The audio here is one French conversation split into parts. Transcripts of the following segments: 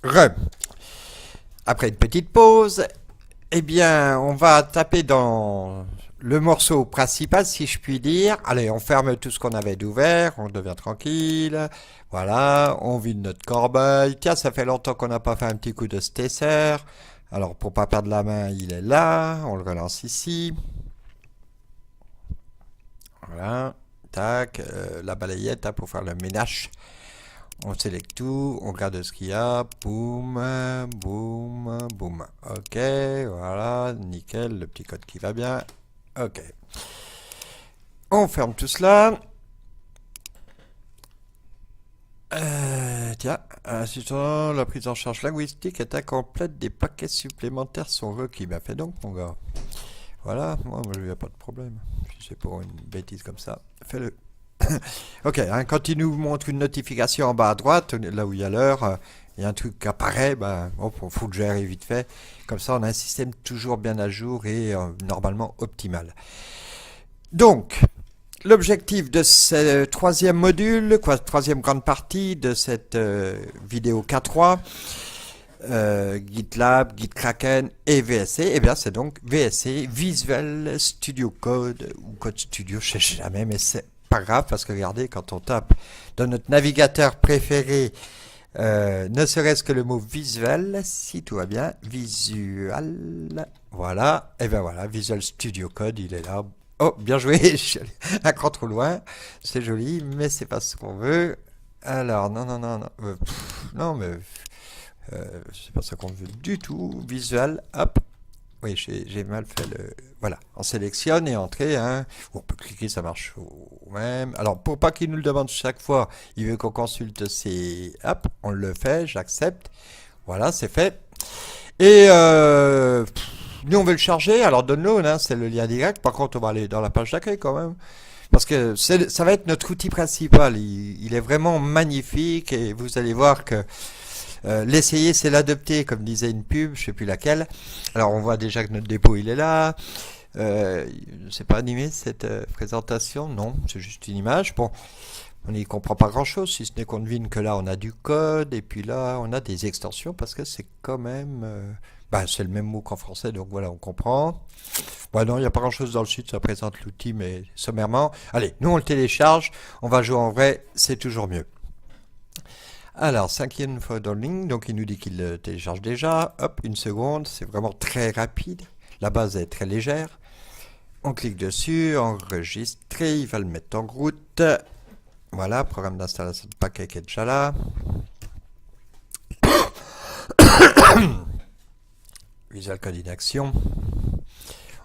Re. Après une petite pause, eh bien, on va taper dans le morceau principal, si je puis dire. Allez, on ferme tout ce qu'on avait d'ouvert, on devient tranquille. Voilà, on vide notre corbeille. Tiens, ça fait longtemps qu'on n'a pas fait un petit coup de stesser. Alors, pour pas perdre la main, il est là. On le relance ici. Voilà, tac, la balayette hein, pour faire le ménage. On sélecte tout, on regarde ce qu'il y a, boum, boum, boum. Ok, voilà, nickel, le petit code qui va bien. Ok. On ferme tout cela. Tiens, assistant, la prise en charge linguistique est incomplète, des paquets supplémentaires sont requis. Ben fais donc mon gars. Voilà, moi il n'y a pas de problème. Si c'est pour une bêtise comme ça, fais-le. Ok, hein, quand il nous montre une notification en bas à droite, là où il y a l'heure, il y a un truc qui apparaît, ben, bon, faut le gérer vite fait. Comme ça, on a un système toujours bien à jour et normalement optimal. Donc, l'objectif de ce troisième module, quoi, troisième grande partie de cette vidéo K3, GitLab, GitKraken et VSC, eh bien c'est donc VSC, Visual Studio Code ou Code Studio, je sais jamais, mais c'est pas grave parce que regardez, quand on tape dans notre navigateur préféré, ne serait-ce que le mot visual, si tout va bien, visual, voilà, et bien voilà, Visual Studio Code, il est là. Oh, bien joué, je suis allé un cran trop loin, c'est joli, mais c'est pas ce qu'on veut. Alors, non, non, non, non, non, mais c'est pas ça qu'on veut du tout. Visual, hop. Oui, j'ai mal fait le. Voilà, on sélectionne et entrée. Hein. On peut cliquer, ça marche au même. Alors, pour pas qu'il nous le demande chaque fois, il veut qu'on consulte ses. Hop, on le fait, j'accepte. Voilà, c'est fait. Et nous, on veut le charger. Alors, download, hein, c'est le lien direct. Par contre, on va aller dans la page d'accueil quand même. Parce que ça va être notre outil principal. Il est vraiment magnifique et vous allez voir que l'essayer, c'est l'adopter, comme disait une pub, je sais plus laquelle. Alors on voit déjà que notre dépôt il est là. C'est pas animé cette présentation, non, c'est juste une image. Bon, on n'y comprend pas grand chose, si ce n'est qu'on devine que là on a du code et puis là on a des extensions parce que c'est quand même. C'est le même mot qu'en français, donc voilà, on comprend. Bon, non, il n'y a pas grand chose dans le site, ça présente l'outil, mais sommairement. Allez, nous on le télécharge, on va jouer en vrai, c'est toujours mieux. Alors, cinquième fois downloading, donc il nous dit qu'il le télécharge déjà. Hop, une seconde, c'est vraiment très rapide. La base est très légère. On clique dessus, enregistrer, il va le mettre en route. Voilà, programme d'installation de paquet qui est déjà là. Visual Code in action.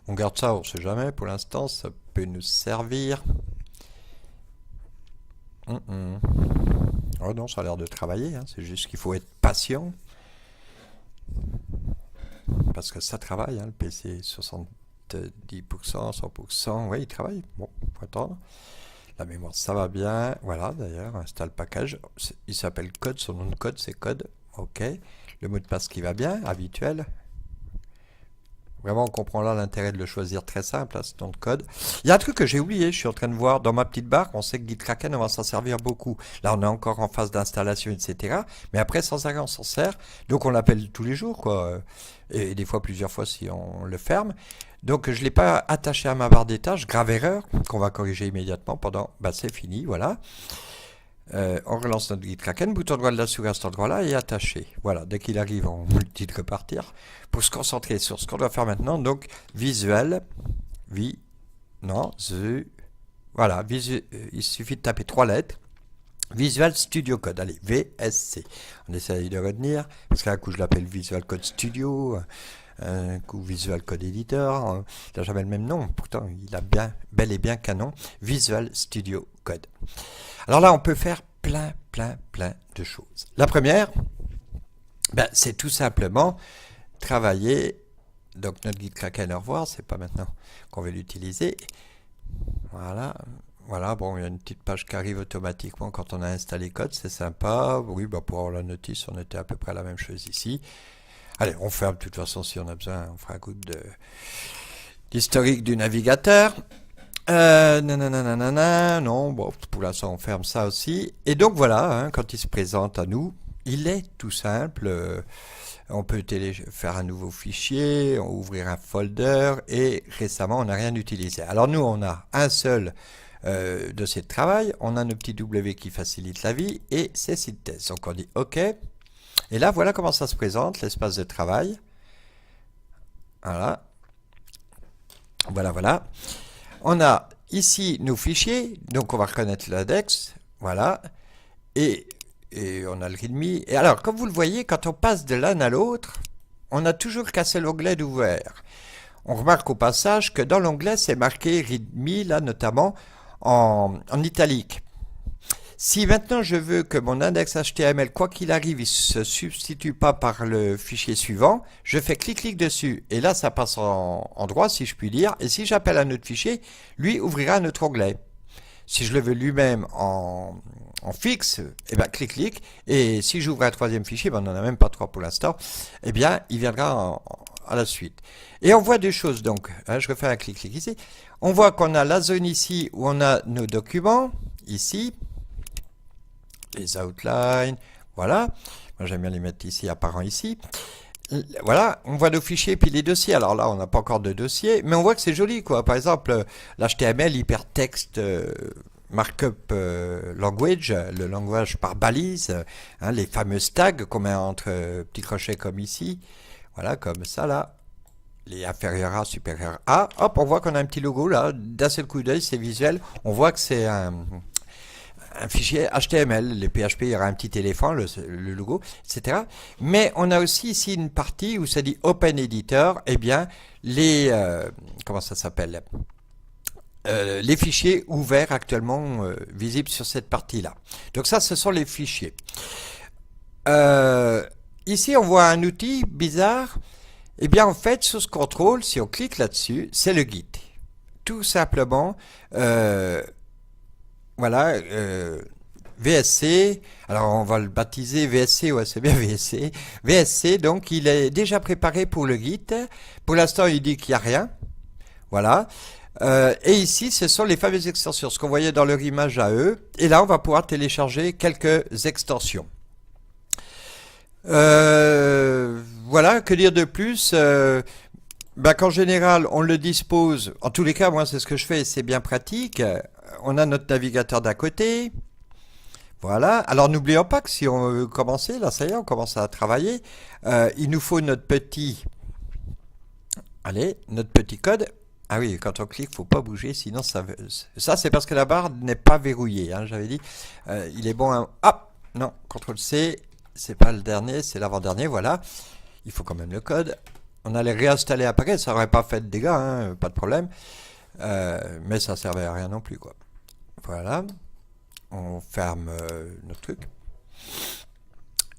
On garde ça, on ne sait jamais, pour l'instant, ça peut nous servir. Oh non, ça a l'air de travailler, hein. C'est juste qu'il faut être patient. Parce que ça travaille, hein, le PC 70%, 100%, oui, il travaille. Bon, faut attendre. La mémoire, ça va bien. Voilà, d'ailleurs, installe package. Il s'appelle code, son nom de code, c'est code. Ok. Le mot de passe qui va bien, habituel. Vraiment, on comprend là l'intérêt de le choisir très simple, hein, ce nom de code. Il y a un truc que j'ai oublié, je suis en train de voir dans ma petite barre, on sait que GitKraken, on va s'en servir beaucoup. Là, on est encore en phase d'installation, etc. Mais après, sans arrêt, on s'en sert. Donc, on l'appelle tous les jours, quoi. Et des fois, plusieurs fois si on le ferme. Donc, je ne l'ai pas attaché à ma barre des tâches, grave erreur, qu'on va corriger immédiatement pendant, c'est fini, voilà. On relance notre GitKraken, bouton droit de la souris à cet endroit-là et attaché. Voilà, dès qu'il arrive, on me le dit de repartir pour se concentrer sur ce qu'on doit faire maintenant. Donc, visuel, voilà, il suffit de taper 3 lettres. Visual Studio Code, allez, VSC. On essaye de retenir, parce qu'un coup je l'appelle Visual Code Studio, un coup Visual Code Editor, il n'a jamais le même nom, pourtant il a bel et bien qu'un nom, Visual Studio Code. Alors là, on peut faire plein de choses. La première, c'est tout simplement travailler, donc notre GitKraken, au revoir, c'est pas maintenant qu'on va l'utiliser. Voilà, bon, il y a une petite page qui arrive automatiquement quand on a installé code, c'est sympa. Oui, pour avoir la notice, on était à peu près la même chose ici. Allez, on ferme, de toute façon, si on a besoin, on fera un coup d'historique du navigateur. Non, bon, pour l'instant, on ferme ça aussi. Et donc, voilà, hein, quand il se présente à nous, il est tout simple. On peut faire un nouveau fichier, ouvrir un folder et récemment on n'a rien utilisé. Alors nous on a un seul dossier de travail, on a nos petits W qui facilitent la vie et c'est site test. Donc on dit OK. Et là voilà comment ça se présente, l'espace de travail. Voilà. Voilà. On a ici nos fichiers, donc on va reconnaître l'index. Voilà. Et on a le README. Et alors, comme vous le voyez, quand on passe de l'un à l'autre, on a toujours qu'un seul onglet d'ouvert. On remarque au passage que dans l'onglet, c'est marqué README, là notamment, en italique. Si maintenant je veux que mon index HTML, quoi qu'il arrive, il ne se substitue pas par le fichier suivant, je fais clic dessus. Et là, ça passe en droit, si je puis dire. Et si j'appelle un autre fichier, lui ouvrira un autre onglet. Si je le veux lui-même en fixe, eh bien, clic. Et si j'ouvre un troisième fichier, ben, on n'en a même pas trois pour l'instant, eh bien, il viendra à la suite. Et on voit deux choses, donc. Hein, je refais un clic ici. On voit qu'on a la zone ici où on a nos documents, ici. Les outlines, voilà. Moi, j'aime bien les mettre ici, apparent ici. Voilà, on voit nos fichiers puis les dossiers. Alors là, on n'a pas encore de dossier, mais on voit que c'est joli, quoi. Par exemple, l'HTML hypertexte markup language, le langage par balise, hein, les fameuses tags qu'on met entre petits crochets comme ici. Voilà, comme ça, là. Les inférieurs A, supérieurs A. Hop, on voit qu'on a un petit logo, là. D'un seul coup d'œil, c'est visuel. On voit que c'est un fichier HTML, les PHP, il y aura un petit éléphant, le logo, etc. Mais on a aussi ici une partie où ça dit Open Editor, eh bien, comment ça s'appelle les fichiers ouverts actuellement visibles sur cette partie-là. Donc ça, ce sont les fichiers. Ici, on voit un outil bizarre. Eh bien, en fait, sous ce contrôle, si on clique là-dessus, c'est le Git. Tout simplement, voilà, VSC, alors on va le baptiser VSC, ouais c'est bien VSC. VSC, donc il est déjà préparé pour le Git. Pour l'instant, il dit qu'il n'y a rien. Voilà. Et ici, ce sont les fameuses extensions, ce qu'on voyait dans leur image à eux. Et là, on va pouvoir télécharger quelques extensions. Voilà, que dire de plus qu'en général, on le dispose. En tous les cas, moi, c'est ce que je fais et c'est bien pratique. On a notre navigateur d'à côté. Voilà. Alors, n'oublions pas que si on veut commencer, là, ça y est, on commence à travailler. Il nous faut notre petit... Allez, notre petit code. Ah oui, quand on clique, il ne faut pas bouger, sinon ça c'est parce que la barre n'est pas verrouillée. Hein, j'avais dit, il est bon... Hop, non, CTRL-C, c'est pas le dernier, c'est l'avant-dernier, voilà. Il faut quand même le code. On allait réinstaller après, ça n'aurait pas fait de dégâts, hein, pas de problème. Mais ça servait à rien non plus, quoi. Voilà. On ferme notre truc.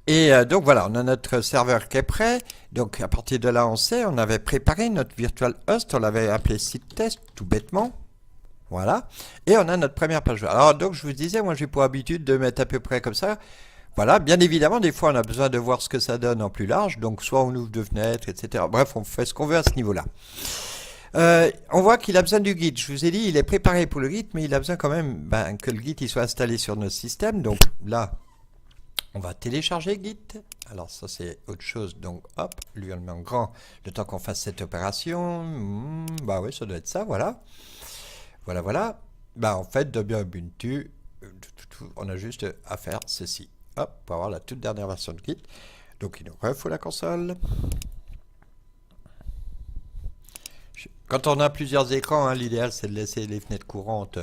Et donc voilà, on a notre serveur qui est prêt. Donc à partir de là, on sait, on avait préparé notre virtual host, on l'avait appelé site test, tout bêtement. Voilà. Et on a notre première page. Alors donc je vous disais, moi j'ai pour habitude de mettre à peu près comme ça. Voilà, bien évidemment, des fois on a besoin de voir ce que ça donne en plus large. Donc soit on ouvre deux fenêtres, etc. Bref, on fait ce qu'on veut à ce niveau-là. On voit qu'il a besoin du Git. Je vous ai dit, il est préparé pour le Git, mais il a besoin quand même que le Git il soit installé sur notre système. Donc là, on va télécharger Git. Alors ça c'est autre chose. Donc hop, lui on le met en grand le temps qu'on fasse cette opération. Bah oui, ça doit être ça, voilà. Voilà. Bah en fait, Debian Ubuntu, on a juste à faire ceci. Hop, pour avoir la toute dernière version de Git. Donc il nous refaut la console. Quand on a plusieurs écrans, hein, l'idéal c'est de laisser les fenêtres courantes.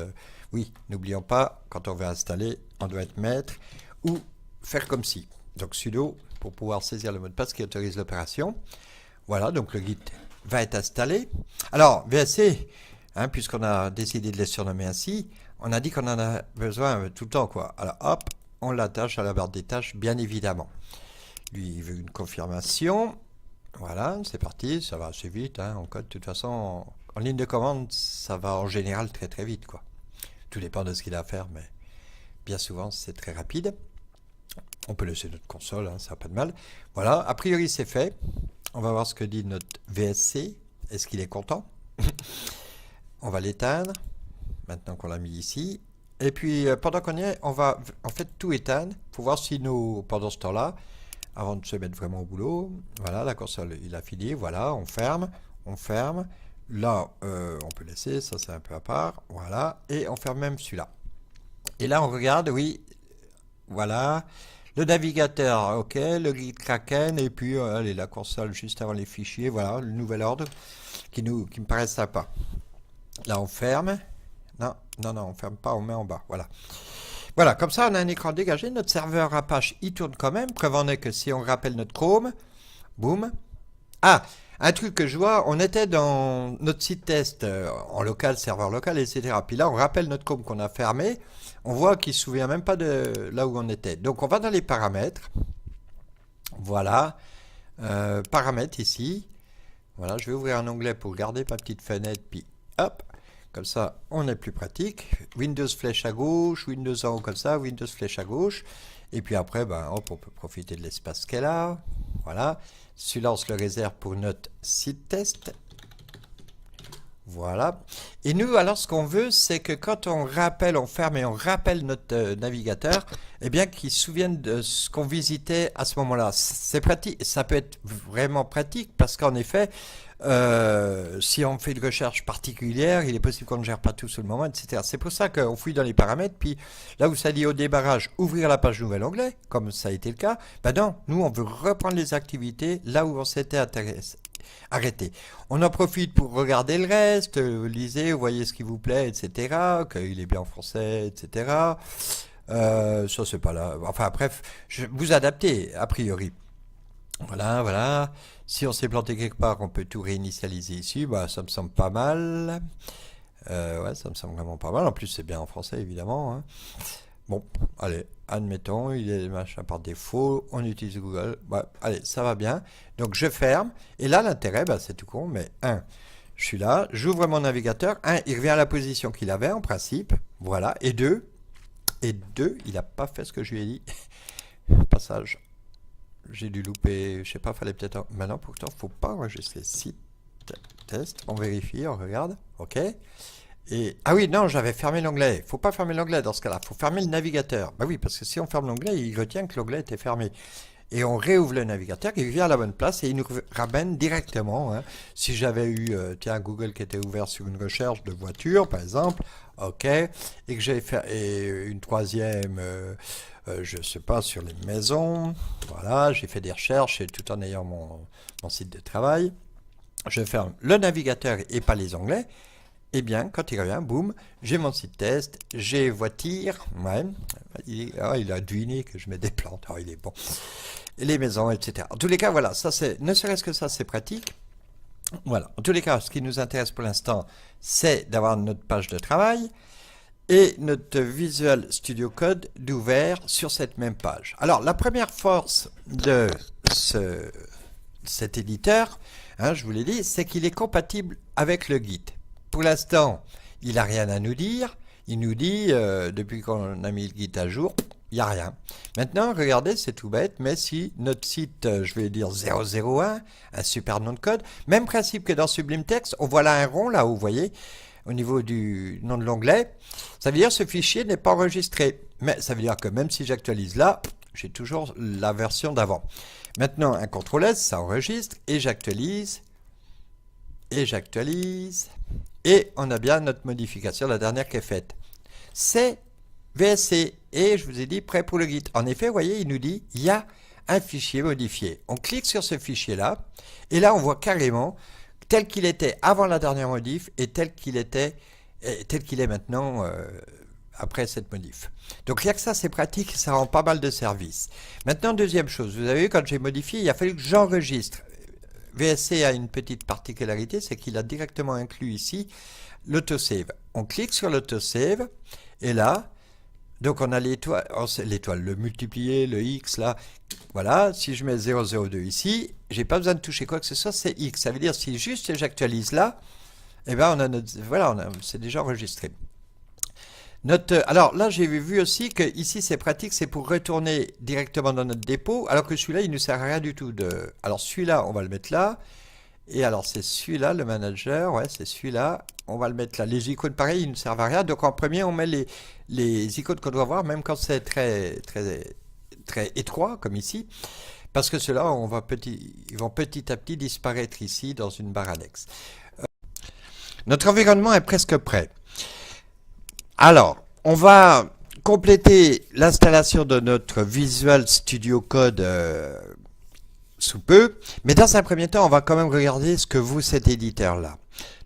Oui, n'oublions pas, quand on veut installer, on doit être maître ou faire comme ci. Donc sudo pour pouvoir saisir le mot de passe qui autorise l'opération. Voilà, donc le Git va être installé. Alors, VSC, hein, puisqu'on a décidé de les surnommer ainsi, on a dit qu'on en a besoin tout le temps, quoi. Alors hop, on l'attache à la barre des tâches, bien évidemment. Lui, il veut une confirmation. Voilà, c'est parti, ça va assez vite, hein, en code. De toute façon, en ligne de commande, ça va en général très très vite, quoi. Tout dépend de ce qu'il a à faire, mais bien souvent, c'est très rapide. On peut laisser notre console, hein, ça n'a pas de mal. Voilà, a priori, c'est fait. On va voir ce que dit notre VSC. Est-ce qu'il est content? On va l'éteindre, maintenant qu'on l'a mis ici. Et puis, pendant qu'on y est, on va en fait tout éteindre pour voir si nous, pendant ce temps-là, avant de se mettre vraiment au boulot, voilà, la console, il a fini, voilà, on ferme, on ferme. Là, on peut laisser, ça c'est un peu à part, voilà, et on ferme même celui-là. Et là, on regarde, oui, voilà, le navigateur, ok, le guide Kraken, et puis, allez, la console juste avant les fichiers, voilà, le nouvel ordre qui me paraît sympa. Là, on ferme. Non, non, non, on ferme pas, on met en bas, voilà. Voilà, comme ça, on a un écran dégagé, notre serveur Apache, il tourne quand même, preuve en est que si on rappelle notre Chrome, boum. Ah, un truc que je vois, on était dans notre site test en local, serveur local, etc. Puis là, on rappelle notre Chrome qu'on a fermé, on voit qu'il ne se souvient même pas de là où on était. Donc, on va dans les paramètres, voilà, paramètres ici. Voilà, je vais ouvrir un onglet pour garder ma petite fenêtre, puis hop, comme ça, on est plus pratique. Windows flèche à gauche, Windows en haut comme ça, Windows flèche à gauche. Et puis après, ben, hop, on peut profiter de l'espace qu'elle a. Voilà. Celui-là, on se le réserve pour notre site test. Voilà. Et nous, alors, ce qu'on veut, c'est que quand on rappelle, on ferme et on rappelle notre navigateur, eh bien, qu'il se souvienne de ce qu'on visitait à ce moment-là. C'est pratique. Ça peut être vraiment pratique parce qu'en effet, si on fait une recherche particulière, il est possible qu'on ne gère pas tout sur le moment, etc. C'est pour ça qu'on fouille dans les paramètres, puis là où ça dit au débarrage, ouvrir la page nouvel onglet, comme ça a été le cas, ben non, nous on veut reprendre les activités là où on s'était arrêté. On en profite pour regarder le reste, lisez, voyez ce qui vous plaît, etc., qu'il est bien en français, etc. Ça c'est pas là, enfin bref, vous adaptez a priori. Voilà, voilà. Si on s'est planté quelque part, on peut tout réinitialiser ici. Bah, ça me semble pas mal. Ouais, ça me semble vraiment pas mal. En plus, c'est bien en français, évidemment, hein. Bon, allez, admettons, il est machin par défaut. On utilise Google. Bah, allez, ça va bien. Donc, je ferme. Et là, l'intérêt, bah, c'est tout con. Mais je suis là. J'ouvre mon navigateur. Il revient à la position qu'il avait, en principe. Voilà. Et deux, il n'a pas fait ce que je lui ai dit. Passage. J'ai dû louper, je sais pas, fallait peut-être... Maintenant, pourtant, faut pas enregistrer site test. On vérifie, on regarde. OK. Et... Ah oui, non, j'avais fermé l'onglet. Faut pas fermer l'onglet dans ce cas-là. Faut fermer le navigateur. Bah oui, parce que si on ferme l'onglet, il retient que l'onglet était fermé. Et on réouvre le navigateur, il vient à la bonne place et il nous ramène directement. Hein. Si j'avais eu, tiens, Google qui était ouvert sur une recherche de voiture, par exemple, OK, et que j'ai fait une troisième, je sais pas, sur les maisons, voilà, j'ai fait des recherches et tout en ayant mon site de travail, je ferme le navigateur et pas les onglets. Eh bien, quand il revient, boum, j'ai mon site test, j'ai voiture, ouais, il a deviné que je mets des plantes, il est bon, et les maisons, etc. En tous les cas, voilà, ça c'est, ne serait-ce que ça, c'est pratique. Voilà, en tous les cas, ce qui nous intéresse pour l'instant, c'est d'avoir notre page de travail et notre Visual Studio Code d'ouvert sur cette même page. Alors, la première force de cet éditeur, hein, je vous l'ai dit, c'est qu'il est compatible avec le Git. Pour l'instant, il n'a rien à nous dire. Il nous dit, depuis qu'on a mis le Git à jour, il n'y a rien. Maintenant, regardez, c'est tout bête, mais si notre site, je vais dire 001, un super nom de code, même principe que dans Sublime Text, on voit là un rond, là où vous voyez, au niveau du nom de l'onglet, ça veut dire que ce fichier n'est pas enregistré. Mais ça veut dire que même si j'actualise là, j'ai toujours la version d'avant. Maintenant, un CTRL-S, ça enregistre, et j'actualise, et on a bien notre modification, la dernière qui est faite. C'est VSC, et je vous ai dit prêt pour le Git. En effet, vous voyez, il nous dit, il y a un fichier modifié. On clique sur ce fichier-là, et là, on voit carrément tel qu'il était avant la dernière modif, et tel qu'il est maintenant après cette modif. Donc rien que ça, c'est pratique, ça rend pas mal de services. Maintenant, deuxième chose, vous avez vu, quand j'ai modifié, il a fallu que j'enregistre. VSC a une petite particularité, c'est qu'il a directement inclus ici l'autosave. On clique sur l'autosave, et là, donc on a l'étoile, le multiplié, le X là, voilà, si je mets 002 ici, j'ai pas besoin de toucher quoi que ce soit, c'est X. Ça veut dire si juste j'actualise là, et ben on a notre, voilà, c'est déjà enregistré. Alors là, j'ai vu aussi que ici c'est pratique, c'est pour retourner directement dans notre dépôt, alors que celui-là, il ne sert à rien du tout. Alors celui-là, on va le mettre là, Et alors c'est celui-là, le manager, ouais, c'est celui-là. On va le mettre là. Les icônes, pareil, ils ne servent à rien. Donc en premier, on met les icônes qu'on doit voir, même quand c'est très étroit, comme ici. Parce que ceux-là, ils vont petit à petit disparaître ici dans une barre annexe. Notre environnement est presque prêt. Alors, on va compléter l'installation de notre Visual Studio Code sous peu. Mais dans un premier temps, on va quand même regarder ce que vaut cet éditeur-là.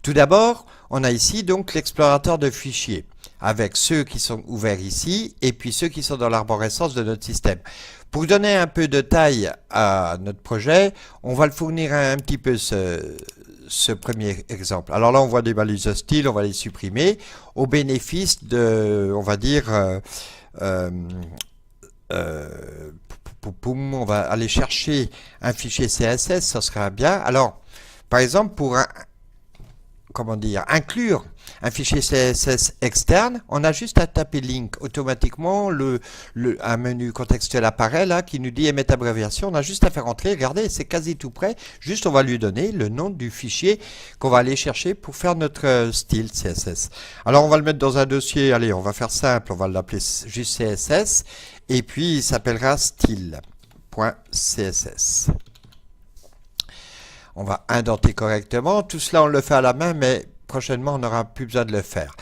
Tout d'abord, on a ici donc l'explorateur de fichiers, avec ceux qui sont ouverts ici, et puis ceux qui sont dans l'arborescence de notre système. Pour donner un peu de taille à notre projet, on va le fournir un petit peu ce premier exemple. Alors là, on voit des balises de style, on va les supprimer, au bénéfice de, on va dire, on va aller chercher un fichier CSS, ça sera bien. Alors, par exemple, pour comment dire, inclure un fichier CSS externe, on a juste à taper link. Automatiquement, un menu contextuel apparaît là qui nous dit émettre abréviation. On a juste à faire entrer. Regardez, c'est quasi tout prêt. Juste, on va lui donner le nom du fichier qu'on va aller chercher pour faire notre style CSS. Alors, on va le mettre dans un dossier. Allez, on va faire simple. On va l'appeler juste CSS. Et puis, il s'appellera style.css. On va indenter correctement. Tout cela, on le fait à la main, mais prochainement, on n'aura plus besoin de le faire.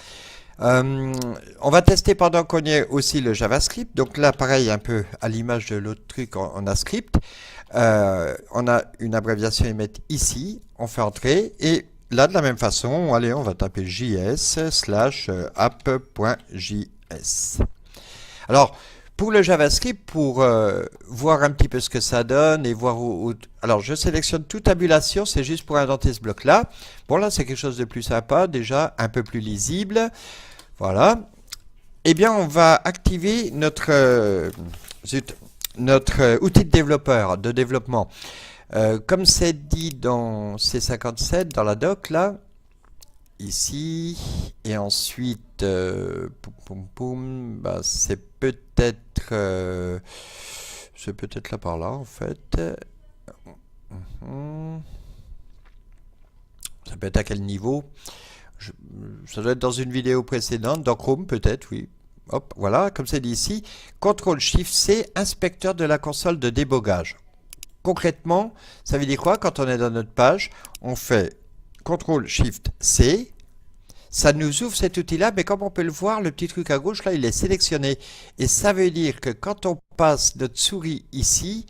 On va tester pendant qu'on y est aussi le JavaScript. Donc là, pareil, un peu à l'image de l'autre truc en AScript. On a une abréviation à mettre ici. On fait entrer. Et là, de la même façon, allez, on va taper js/app.js. Alors, pour le JavaScript, pour voir un petit peu ce que ça donne et voir alors, je sélectionne toute tabulation, c'est juste pour indenter ce bloc-là. Bon, là, c'est quelque chose de plus sympa, déjà un peu plus lisible. Voilà. Eh bien, on va activer notre outil de développeur, de développement. Comme c'est dit dans C57, dans la doc, là, ici, et ensuite, bah, c'est peut-être là par là, en fait. Ça peut être à quel niveau? Ça doit être dans une vidéo précédente, dans Chrome peut-être, oui. Hop, voilà, comme c'est dit ici, CTRL-SHIFT-C, inspecteur de la console de débogage. Concrètement, ça veut dire quoi? Quand on est dans notre page, on fait CTRL-SHIFT-C, ça nous ouvre cet outil-là, mais comme on peut le voir, le petit truc à gauche, là, il est sélectionné. Et ça veut dire que quand on passe notre souris ici,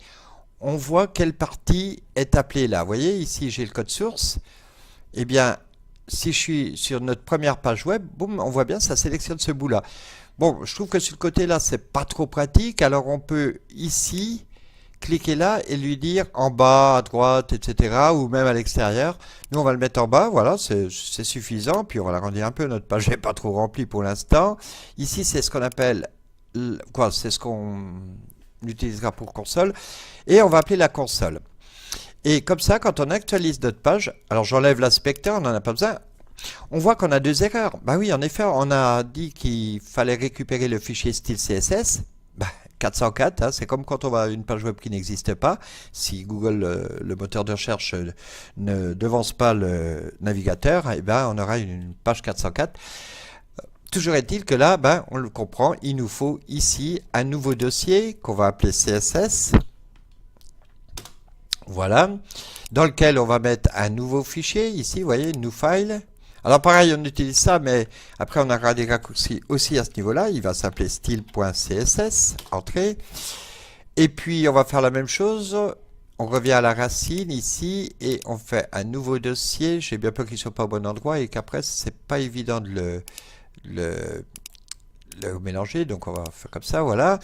on voit quelle partie est appelée là. Vous voyez, ici, j'ai le code source. Eh bien, si je suis sur notre première page web, boum, on voit bien, ça sélectionne ce bout-là. Bon, je trouve que sur le côté là, c'est pas trop pratique. Alors, on peut ici cliquer là et lui dire en bas, à droite, etc. ou même à l'extérieur. Nous, on va le mettre en bas, voilà, c'est suffisant. Puis, on va l'agrandir un peu. Notre page n'est pas trop remplie pour l'instant. Ici, c'est ce qu'on appelle, c'est ce qu'on utilisera pour console. Et on va appeler la console. Et comme ça, quand on actualise notre page, alors j'enlève l'inspecteur, on n'en a pas besoin. On voit qu'on a deux erreurs. Bah oui, en effet, on a dit qu'il fallait récupérer le fichier style CSS. Bah, 404, hein, c'est comme quand on va à une page web qui n'existe pas. Si Google, le moteur de recherche, ne devance pas le navigateur, eh ben, on aura une page 404. Toujours est-il que là, ben, on le comprend, il nous faut ici un nouveau dossier qu'on va appeler CSS. Voilà, dans lequel on va mettre un nouveau fichier, ici, vous voyez, new file. Alors pareil, on utilise ça, mais après on aura des raccourcis aussi à ce niveau-là. Il va s'appeler style.css, entrée. Et puis on va faire la même chose. On revient à la racine ici et on fait un nouveau dossier. J'ai bien peur qu'il ne soit pas au bon endroit et qu'après c'est pas évident de le mélanger. Donc on va faire comme ça, voilà.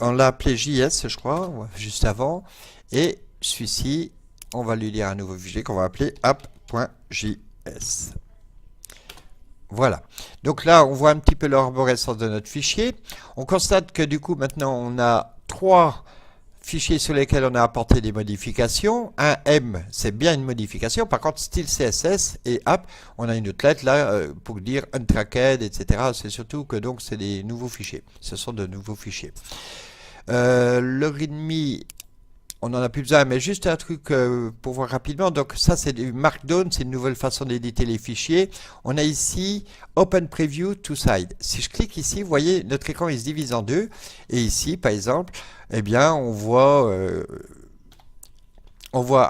On l'a appelé JS, je crois, juste avant. Et celui-ci, on va lui dire un nouveau fichier qu'on va appeler app.js. Voilà. Donc là, on voit un petit peu l'arborescence de notre fichier. On constate que du coup, maintenant, on a 3 fichiers sur lesquels on a apporté des modifications. Un M, c'est bien une modification. Par contre, style CSS et app, on a une autre lettre là pour dire untracked, etc. C'est surtout que donc c'est des nouveaux fichiers. Ce sont de nouveaux fichiers. Le README on n'en a plus besoin, mais juste un truc pour voir rapidement. Donc ça, c'est du Markdown, c'est une nouvelle façon d'éditer les fichiers. On a ici Open Preview to Side. Si je clique ici, vous voyez, notre écran il se divise en deux. Et ici, par exemple, eh bien, on voit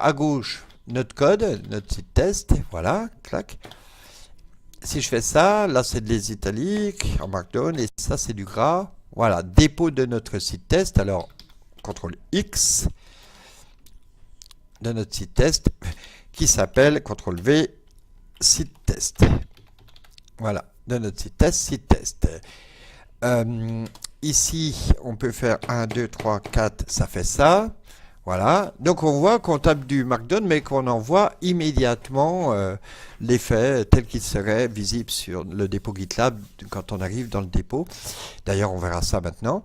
à gauche notre code, notre site test. Voilà, clac. Si je fais ça, là c'est des italiques en Markdown et ça c'est du gras. Voilà, dépôt de notre site test. Alors, CTRL X de notre site test qui s'appelle CTRL V site test. Voilà, de notre site test. Ici, on peut faire 1, 2, 3, 4, ça fait ça. Voilà, donc on voit qu'on tape du Markdown, mais qu'on envoie immédiatement l'effet tel qu'il serait visible sur le dépôt GitLab quand on arrive dans le dépôt. D'ailleurs, on verra ça maintenant.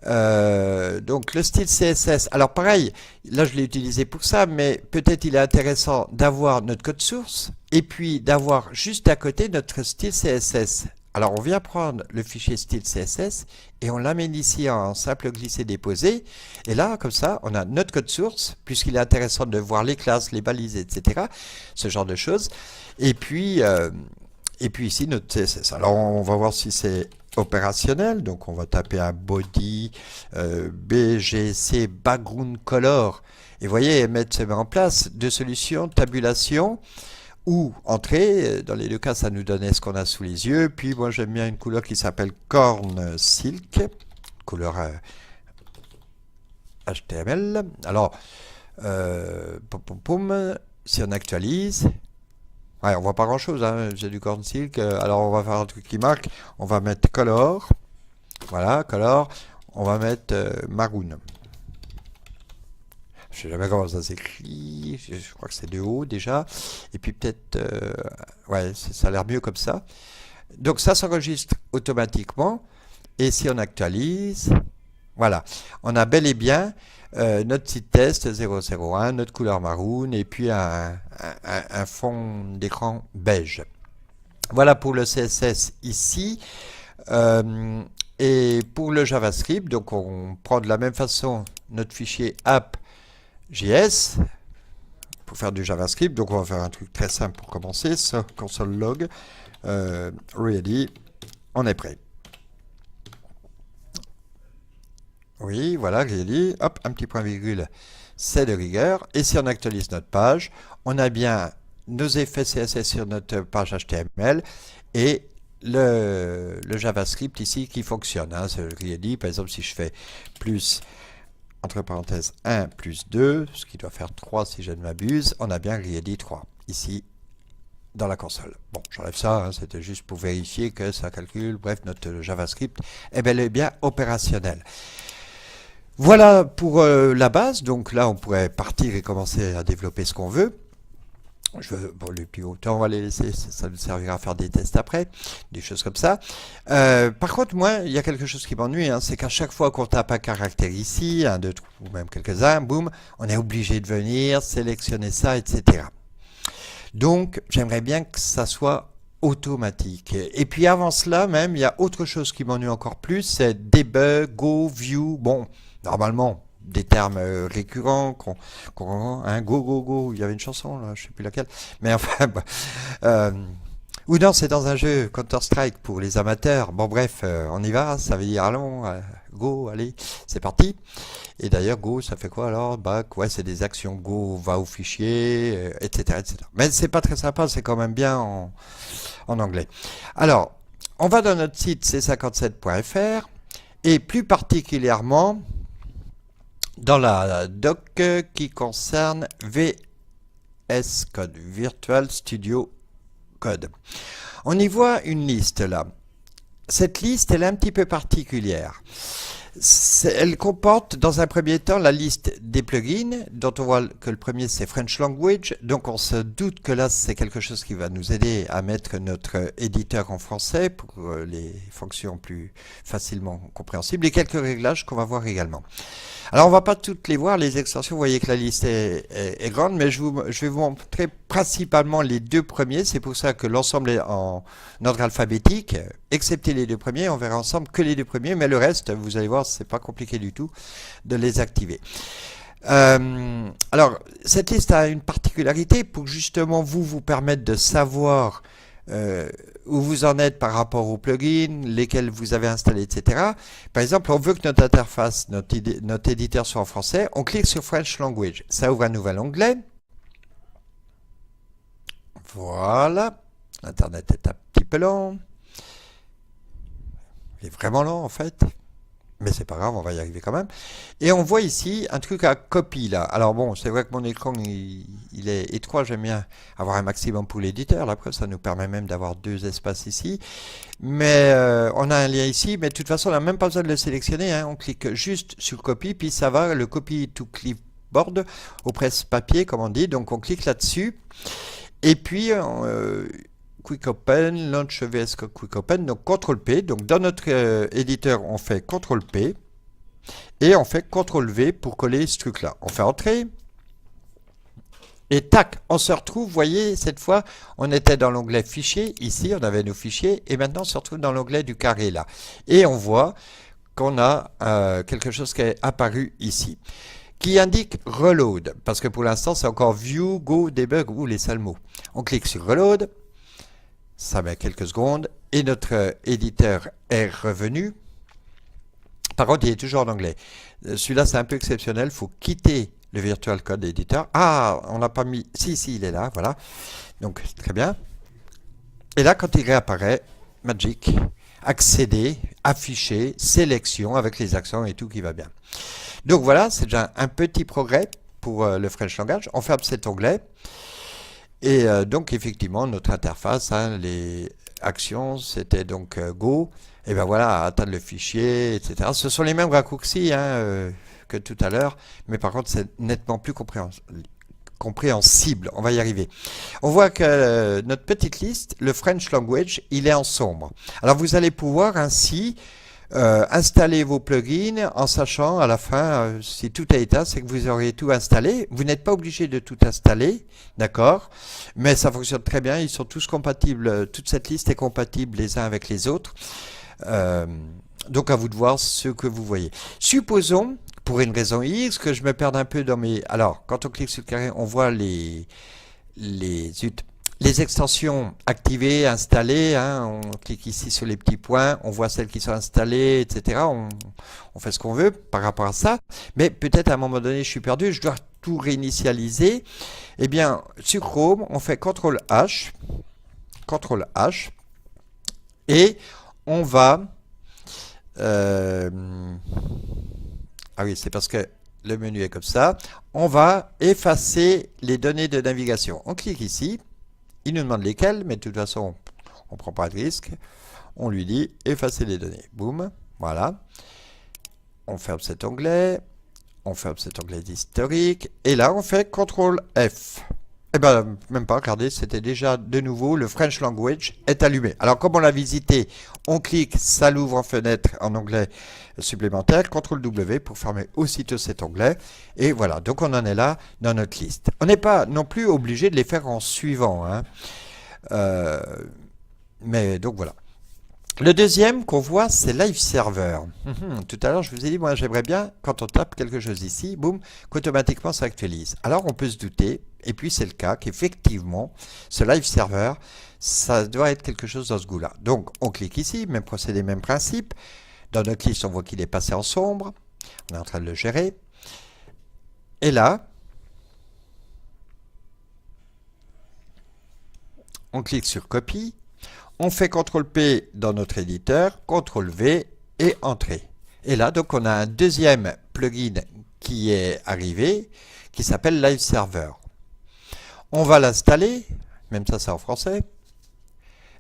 Donc le style CSS, alors pareil, là je l'ai utilisé pour ça, mais peut-être il est intéressant d'avoir notre code source et puis d'avoir juste à côté notre style CSS. Alors on vient prendre le fichier style CSS et on l'amène ici en simple glisser-déposer. Et là, comme ça, on a notre code source, puisqu'il est intéressant de voir les classes, les balises, etc. Ce genre de choses. Et puis ici, notre CSS. Alors on va voir si c'est opérationnel. Donc on va taper un body BGC background color. Et vous voyez, mettre se met en place deux solutions, tabulation ou entrée. Dans les deux cas, ça nous donnait ce qu'on a sous les yeux. Puis moi, j'aime bien une couleur qui s'appelle Corn Silk, couleur HTML. Alors, si on actualise, ouais, on voit pas grand-chose, hein, j'ai du Corn Silk. Alors, on va faire un truc qui marque. On va mettre Color. Voilà, Color. On va mettre Maroon. Je sais jamais comment ça s'écrit, je crois que c'est de haut déjà, et puis peut-être, ouais, ça a l'air mieux comme ça. Donc ça s'enregistre automatiquement, et si on actualise, voilà, on a bel et bien notre site test 001, notre couleur maroon, et puis un fond d'écran beige. Voilà pour le CSS ici. Et pour le JavaScript, donc on prend de la même façon notre fichier app.js pour faire du JavaScript. Donc on va faire un truc très simple pour commencer. Ça, console log, ready, on est prêt. Oui, voilà, ready, hop, un petit point virgule, c'est de rigueur. Et si on actualise notre page, on a bien nos effets CSS sur notre page HTML et le JavaScript ici qui fonctionne. Hein, c'est ready, par exemple, si je fais plus entre parenthèses 1 plus 2, ce qui doit faire 3 si je ne m'abuse, on a bien ready 3 ici dans la console. Bon, j'enlève ça, hein, c'était juste pour vérifier que ça calcule, bref, notre JavaScript est bel et bien opérationnel. Voilà pour la base, donc là on pourrait partir et commencer à développer ce qu'on veut. Bon, les plus hauts temps, on va les laisser, ça nous servira à faire des tests après, des choses comme ça. Par contre, moi, il y a quelque chose qui m'ennuie, hein, c'est qu'à chaque fois qu'on tape un caractère ici, un, deux, ou même quelques-uns, boum, on est obligé de venir, sélectionner ça, etc. Donc, j'aimerais bien que ça soit automatique. Et puis avant cela, même, il y a autre chose qui m'ennuie encore plus, c'est debug, go, view, bon, normalement, des termes récurrents, un go go go, il y avait une chanson là, je sais plus laquelle, mais enfin, ou non, c'est dans un jeu Counter-Strike pour les amateurs. Bon bref, on y va, ça veut dire allons, go, allez, c'est parti. Et d'ailleurs, go, ça fait quoi alors? Back, ouais, c'est des actions go, va au fichier, etc., etc. Mais c'est pas très sympa, c'est quand même bien en anglais. Alors, on va dans notre site c57.fr et plus particulièrement dans la doc qui concerne VS Code, Virtual Studio Code. On y voit une liste là. Cette liste, elle est un petit peu particulière. Elle comporte dans un premier temps la liste des plugins, dont on voit que le premier c'est French Language, donc on se doute que là c'est quelque chose qui va nous aider à mettre notre éditeur en français pour les fonctions plus facilement compréhensibles et quelques réglages qu'on va voir également. Alors on va pas toutes les voir, les extensions, vous voyez que la liste est grande, mais je vais vous montrer principalement les deux premiers, c'est pour ça que l'ensemble est en ordre alphabétique, excepté les deux premiers, on verra ensemble que les deux premiers, mais le reste, vous allez voir, c'est pas compliqué du tout de les activer. Alors, cette liste a une particularité pour justement vous permettre de savoir où vous en êtes par rapport aux plugins, lesquels vous avez installés, etc. Par exemple, on veut que notre interface, notre éditeur soit en français. On clique sur French Language. Ça ouvre un nouvel onglet. Voilà. Internet est un petit peu lent. Il est vraiment lent en fait. Mais c'est pas grave, on va y arriver quand même. Et on voit ici un truc à copie là. Alors bon, c'est vrai que mon écran il est étroit, j'aime bien avoir un maximum pour l'éditeur. La preuve, ça nous permet même d'avoir deux espaces ici. Mais on a un lien ici, mais de toute façon, on n'a même pas besoin de le sélectionner, hein. On clique juste sur copie, puis ça va, le copy to clipboard, au presse-papier, comme on dit. Donc on clique là-dessus. Et puis, Quick Open, Launch VS Quick Open, donc CTRL P. Donc dans notre éditeur, on fait CTRL P et on fait CTRL V pour coller ce truc-là. On fait entrer et tac, on se retrouve, vous voyez, cette fois, on était dans l'onglet fichiers, ici, on avait nos fichiers et maintenant on se retrouve dans l'onglet du carré là. Et on voit qu'on a quelque chose qui est apparu ici, qui indique Reload, parce que pour l'instant, c'est encore View, Go, Debug ou les sales mots. On clique sur Reload. Ça met quelques secondes et notre éditeur est revenu. Par contre, il est toujours en anglais. Celui-là, c'est un peu exceptionnel. Il faut quitter le Virtual Code Editor. Ah, on n'a pas mis... Si, il est là, voilà. Donc, très bien. Et là, quand il réapparaît, Magic, accéder, afficher, sélection avec les accents et tout qui va bien. Donc voilà, c'est déjà un petit progrès pour le French Language. On ferme cet onglet. Et donc effectivement notre interface, hein, les actions, c'était donc Go, et ben voilà, atteindre le fichier, etc. Ce sont les mêmes raccourcis hein, que tout à l'heure, mais par contre c'est nettement plus compréhensible, on va y arriver. On voit que notre petite liste, le French Language, il est en sombre. Alors vous allez pouvoir ainsi installer vos plugins en sachant à la fin si tout est éteint, c'est que vous aurez tout installé. Vous n'êtes pas obligé de tout installer, d'accord, mais ça fonctionne très bien, ils sont tous compatibles, toute cette liste est compatible les uns avec les autres. Donc à vous de voir ce que vous voyez. Supposons, pour une raison X, que je me perde un peu dans mes... Alors, quand on clique sur le carré, on voit les extensions activées, installées, hein, on clique ici sur les petits points, on voit celles qui sont installées, etc. On fait ce qu'on veut par rapport à ça. Mais peut-être à un moment donné, je suis perdu, je dois tout réinitialiser. Eh bien, sur Chrome, on fait CTRL-H, et on va... ah oui, c'est parce que le menu est comme ça. On va effacer les données de navigation. On clique ici. Il nous demande lesquelles, mais de toute façon, on ne prend pas de risque. On lui dit effacer les données. Boum, voilà. On ferme cet onglet. On ferme cet onglet d'historique. Et là, on fait CTRL F. Eh bien, même pas, regardez, c'était déjà de nouveau, le French Language est allumé. Alors, comme on l'a visité, on clique, ça l'ouvre en fenêtre, en onglet supplémentaire, CTRL W pour fermer aussitôt cet onglet. Et voilà, donc on en est là dans notre liste. On n'est pas non plus obligé de les faire en suivant, hein. Mais donc voilà. Le deuxième qu'on voit, c'est Live Server. Tout à l'heure, je vous ai dit, moi j'aimerais bien, quand on tape quelque chose ici, boum, qu'automatiquement ça actualise. Alors on peut se douter, et puis c'est le cas, qu'effectivement, ce Live Server, ça doit être quelque chose dans ce goût-là. Donc on clique ici, même procédé, même principe. Dans notre liste, on voit qu'il est passé en sombre. On est en train de le gérer. Et là, on clique sur Copie. On fait CTRL-P dans notre éditeur, CTRL-V et Entrée. Et là, donc, on a un deuxième plugin qui est arrivé, qui s'appelle Live Server. On va l'installer, même ça c'est en français,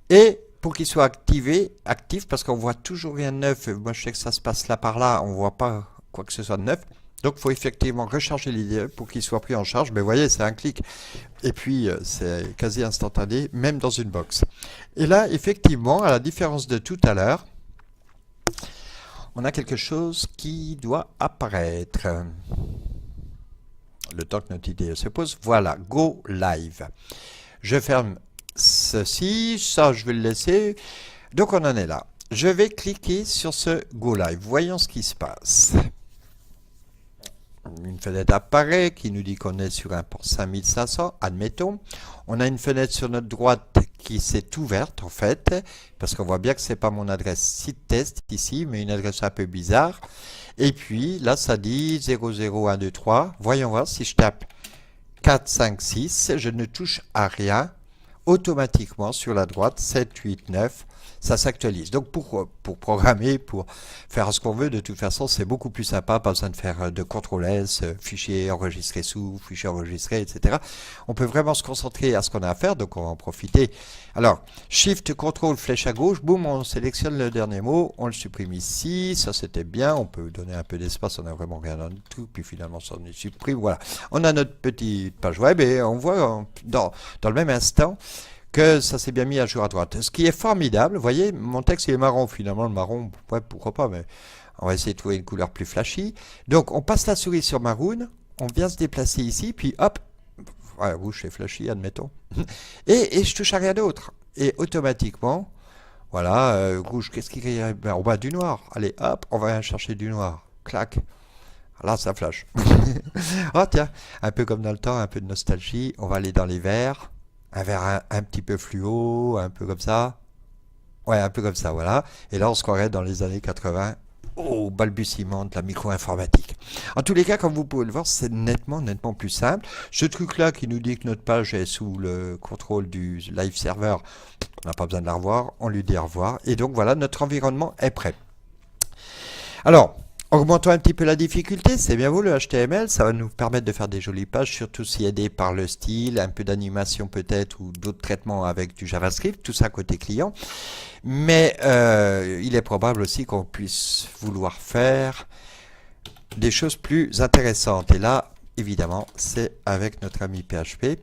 et pour qu'il soit actif, parce qu'on voit toujours rien de neuf, moi je sais que ça se passe là par là, on ne voit pas quoi que ce soit de neuf, donc il faut effectivement recharger l'IDE pour qu'il soit pris en charge, mais vous voyez, c'est un clic, et puis c'est quasi instantané, même dans une box. Et là, effectivement, à la différence de tout à l'heure, on a quelque chose qui doit apparaître. Le temps que notre IDE se pose, voilà, Go Live. Je ferme ceci, ça je vais le laisser. Donc on en est là. Je vais cliquer sur ce Go Live. Voyons ce qui se passe. une fenêtre apparaît qui nous dit qu'on est sur un port 5500, admettons. On a une fenêtre sur notre droite qui s'est ouverte en fait, parce qu'on voit bien que c'est pas mon adresse site test ici, mais une adresse un peu bizarre. Et puis là, ça dit 00123. Voyons voir si je tape 4, 5, 6, je ne touche à rien. Automatiquement sur la droite, 7, 8, 9, ça s'actualise. Donc pour programmer, pour faire ce qu'on veut, de toute façon, c'est beaucoup plus sympa, pas besoin de faire de CTRL-S, fichier enregistré sous, fichier enregistré, etc. On peut vraiment se concentrer à ce qu'on a à faire, donc on va en profiter. Alors, Shift, CTRL, flèche à gauche, boum, on sélectionne le dernier mot, on le supprime ici, ça c'était bien, on peut donner un peu d'espace, on n'a vraiment rien dans le truc, puis finalement ça on supprime, voilà. On a notre petite page web et on voit dans le même instant que ça s'est bien mis à jour à droite. Ce qui est formidable, vous voyez, mon texte il est marron, finalement le marron, ouais, pourquoi pas, mais on va essayer de trouver une couleur plus flashy. Donc on passe la souris sur Maroon, on vient se déplacer ici, puis hop, ouais, rouge c'est flashy, admettons, et je touche à rien d'autre. Et automatiquement, voilà, rouge, qu'est-ce qu'il y a? Ben, on va du noir, allez hop, on va chercher du noir, clac. Là, ça flash. Oh tiens, un peu comme dans le temps, un peu de nostalgie, on va aller dans les verts. Un vert un petit peu fluo, un peu comme ça. Ouais, un peu comme ça, voilà. Et là, on se croirait dans les années 80, au balbutiement de la micro-informatique. En tous les cas, comme vous pouvez le voir, c'est nettement plus simple. Ce truc-là qui nous dit que notre page est sous le contrôle du live server, on n'a pas besoin de la revoir, on lui dit au revoir. Et donc voilà, notre environnement est prêt. Alors, augmentons un petit peu la difficulté, c'est bien beau le HTML, ça va nous permettre de faire des jolies pages, surtout s'y aider par le style, un peu d'animation peut-être ou d'autres traitements avec du JavaScript, tout ça côté client. Mais il est probable aussi qu'on puisse vouloir faire des choses plus intéressantes. Et là, évidemment, c'est avec notre ami PHP.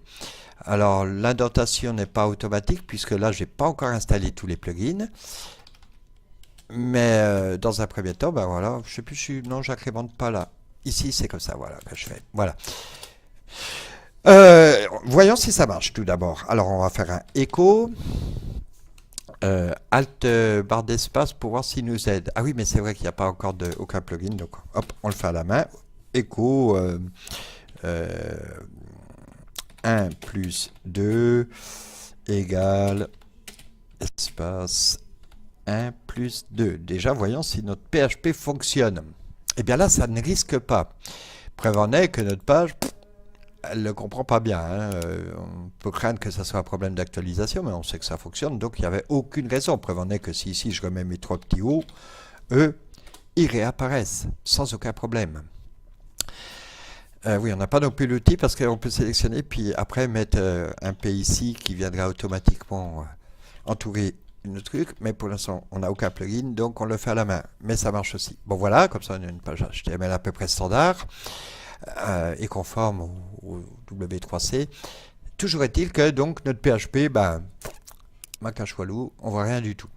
Alors, l'indentation n'est pas automatique puisque là, j'ai pas encore installé tous les plugins. Mais dans un premier temps, ben voilà, je sais plus si non, j'accrémente pas là. Ici, c'est comme ça, voilà, que je fais. Voilà. Voyons si ça marche tout d'abord. Alors, on va faire un écho. Alt barre d'espace pour voir s'il nous aide. Ah oui, mais c'est vrai qu'il n'y a pas encore aucun plugin, donc hop, on le fait à la main. Écho 1 plus 2 égale espace 1 plus 2. Déjà, voyons si notre PHP fonctionne. Et bien là, ça ne risque pas. Preuve en est que notre page, elle ne comprend pas bien. Hein. On peut craindre que ça soit un problème d'actualisation, mais on sait que ça fonctionne, donc il n'y avait aucune raison. Preuve en est que si ici je remets mes trois petits hauts, eux, ils réapparaissent sans aucun problème. Oui, on n'a pas non plus l'outil parce qu'on peut sélectionner, puis après mettre un P ici qui viendra automatiquement entourer le truc, mais pour l'instant on n'a aucun plugin, donc on le fait à la main, mais ça marche aussi. Bon voilà, comme ça on a une page HTML à peu près standard et conforme au W3C. Toujours est-il que donc notre PHP, ben, macachoualou, on voit rien du tout.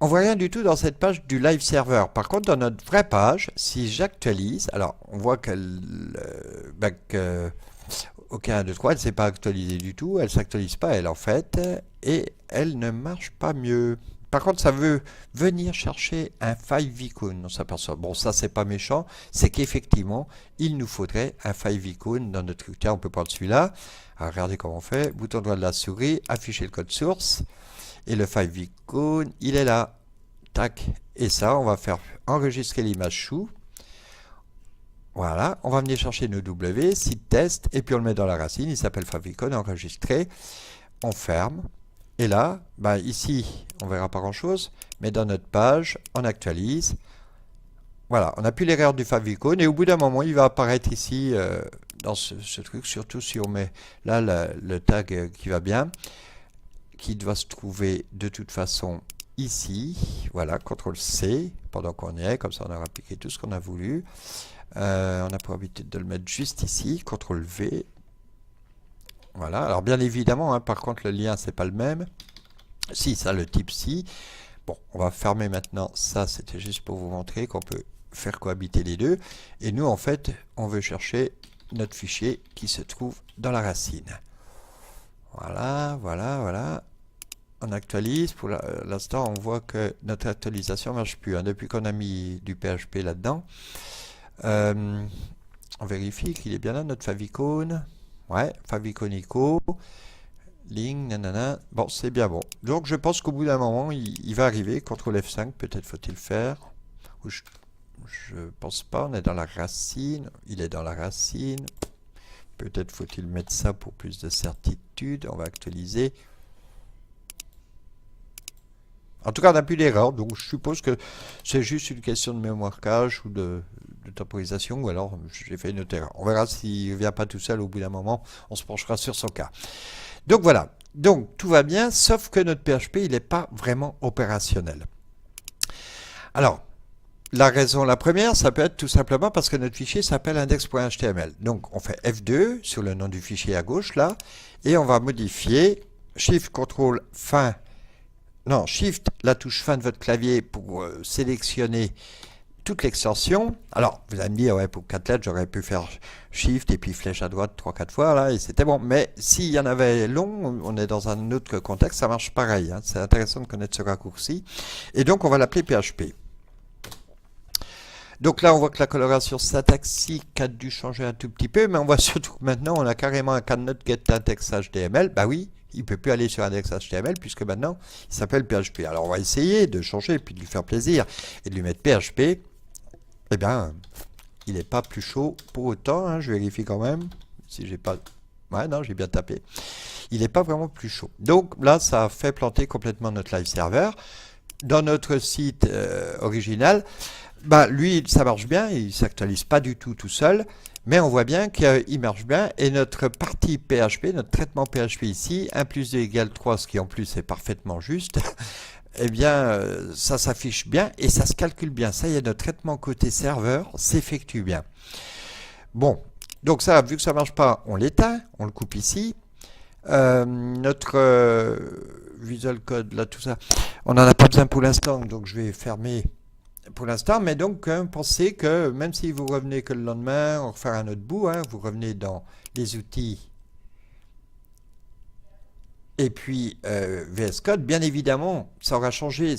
On voit rien du tout dans cette page du live server. Par contre, dans notre vraie page, si j'actualise, alors on voit OK, 1, 2, 3, elle ne s'est pas actualisée du tout, elle ne s'actualise pas, elle en fait, et elle ne marche pas mieux. Par contre, ça veut venir chercher un favicon. On s'aperçoit, bon, ça c'est pas méchant, c'est qu'effectivement, il nous faudrait un favicon dans notre truc. Tiens, on peut prendre celui-là. Alors, regardez comment on fait. Bouton droit de la souris, afficher le code source, et le favicon, il est là. Tac. Et ça, on va faire enregistrer l'image chou. Voilà, on va venir chercher nos W, site test, et puis on le met dans la racine, il s'appelle favicon, enregistré, on ferme, et là, bah ici, on verra pas grand chose, mais dans notre page, on actualise, voilà, on n'a plus l'erreur du favicon, et au bout d'un moment, il va apparaître ici, dans ce truc, surtout si on met là le tag qui va bien, qui doit se trouver de toute façon ici, voilà, CTRL-C, pendant qu'on y est, comme ça on aura appliqué tout ce qu'on a voulu. On a pour habitude de le mettre juste ici, CTRL-V. Voilà, alors bien évidemment, hein, par contre le lien c'est pas le même. Si, ça le type si. Bon, on va fermer maintenant, ça c'était juste pour vous montrer qu'on peut faire cohabiter les deux. Et nous en fait, on veut chercher notre fichier qui se trouve dans la racine. Voilà, voilà, voilà. On actualise, pour l'instant on voit que notre actualisation ne marche plus, hein, depuis qu'on a mis du PHP là-dedans. On vérifie qu'il est bien là, notre favicon. Ouais, faviconico. Ligne, nanana. Bon, c'est bien bon. Donc, je pense qu'au bout d'un moment, il va arriver. CTRL F5, peut-être faut-il faire. Je pense pas. On est dans la racine. Il est dans la racine. Peut-être faut-il mettre ça pour plus de certitude. On va actualiser. En tout cas, on n'a plus d'erreur. Donc, je suppose que c'est juste une question de mémoire cache ou de temporisation. Ou alors, j'ai fait une autre erreur. On verra s'il ne vient pas tout seul au bout d'un moment. On se penchera sur son cas. Donc, voilà. Donc, tout va bien, sauf que notre PHP, il n'est pas vraiment opérationnel. Alors, la première, ça peut être tout simplement parce que notre fichier s'appelle index.html. Donc, on fait F2 sur le nom du fichier à gauche, là, et on va modifier Shift, CTRL, fin, non, Shift, la touche fin de votre clavier pour sélectionner toute l'extension. Alors, vous allez me dire, ouais, pour 4 lettres, j'aurais pu faire Shift et puis flèche à droite 3-4 fois, là, et c'était bon. Mais s'il y en avait long, on est dans un autre contexte, ça marche pareil. Hein. C'est intéressant de connaître ce raccourci. Et donc, on va l'appeler PHP. Donc là, on voit que la coloration syntaxique a dû changer un tout petit peu, mais on voit surtout que maintenant, on a carrément un cadenas getIndexHTML. Bah oui, il ne peut plus aller sur index.html puisque maintenant, il s'appelle PHP. Alors, on va essayer de changer et puis de lui faire plaisir et de lui mettre PHP. Eh bien, il n'est pas plus chaud pour autant. Hein, je vérifie quand même si j'ai pas... Ouais, non, j'ai bien tapé. Il n'est pas vraiment plus chaud. Donc là, ça a fait planter complètement notre live server. Dans notre site original, bah, lui, ça marche bien, il ne s'actualise pas du tout seul, mais on voit bien qu'il marche bien, et notre partie PHP, notre traitement PHP ici, 1 plus 2 égale 3, ce qui en plus est parfaitement juste, eh bien, ça s'affiche bien, et ça se calcule bien. Ça y est, notre traitement côté serveur s'effectue bien. Bon, donc ça, vu que ça ne marche pas, on l'éteint, on le coupe ici. Notre Visual Code, là, tout ça, on n'en a pas besoin pour l'instant, donc je vais fermer pour l'instant, mais donc pensez que même si vous revenez que le lendemain, on refait un autre bout, hein, vous revenez dans les outils et puis VS Code, bien évidemment, ça aura changé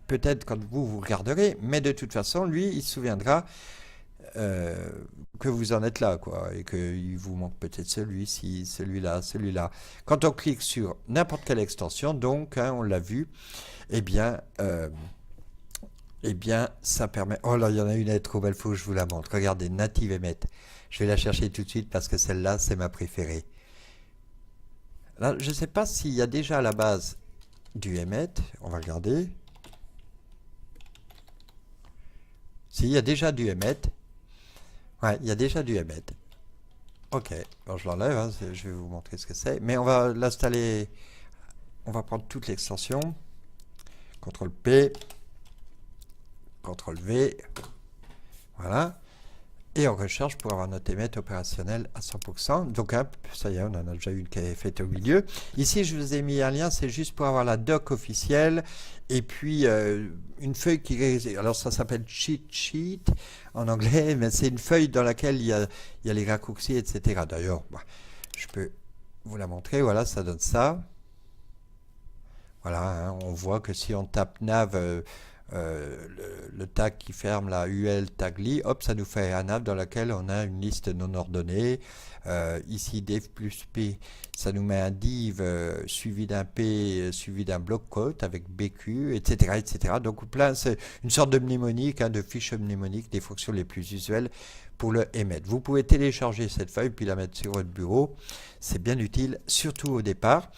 peut-être quand vous regarderez, mais de toute façon, lui, il se souviendra que vous en êtes là, quoi, et qu'il vous manque peut-être celui-ci, celui-là, celui-là. Quand on clique sur n'importe quelle extension, donc, hein, on l'a vu, eh bien, ça permet... Oh là, il y en a une, elle est trop belle, faut que je vous la montre. Regardez, Native Emmet. Je vais la chercher tout de suite parce que celle-là, c'est ma préférée. Là, je ne sais pas s'il y a déjà à la base du Emmet. On va regarder. S'il y a déjà du Emmet. Ouais, il y a déjà du Emmet. Ok, bon, je l'enlève, hein, je vais vous montrer ce que c'est. Mais on va l'installer... On va prendre toute l'extension. CTRL P. CTRL V, voilà, et on recherche pour avoir notre Emmet opérationnel à 100%. Donc, hop, ça y est, on en a déjà une qui est faite au milieu. Ici, je vous ai mis un lien, c'est juste pour avoir la doc officielle, et puis une feuille qui... Alors, ça s'appelle cheat sheet en anglais, mais c'est une feuille dans laquelle il y a les raccourcis, etc. D'ailleurs, bah, je peux vous la montrer, voilà, ça donne ça. Voilà, hein, on voit que si on tape nav... le tag qui ferme la UL tagly, hop, ça nous fait un nav dans lequel on a une liste non ordonnée. Ici, dev plus p, ça nous met un div suivi d'un p, suivi d'un bloc quote avec bq, etc., etc. Donc, plein, c'est une sorte de mnémonique, hein, de fiche mnémonique des fonctions les plus usuelles pour le Emmet. Vous pouvez télécharger cette feuille puis la mettre sur votre bureau. C'est bien utile, surtout au départ.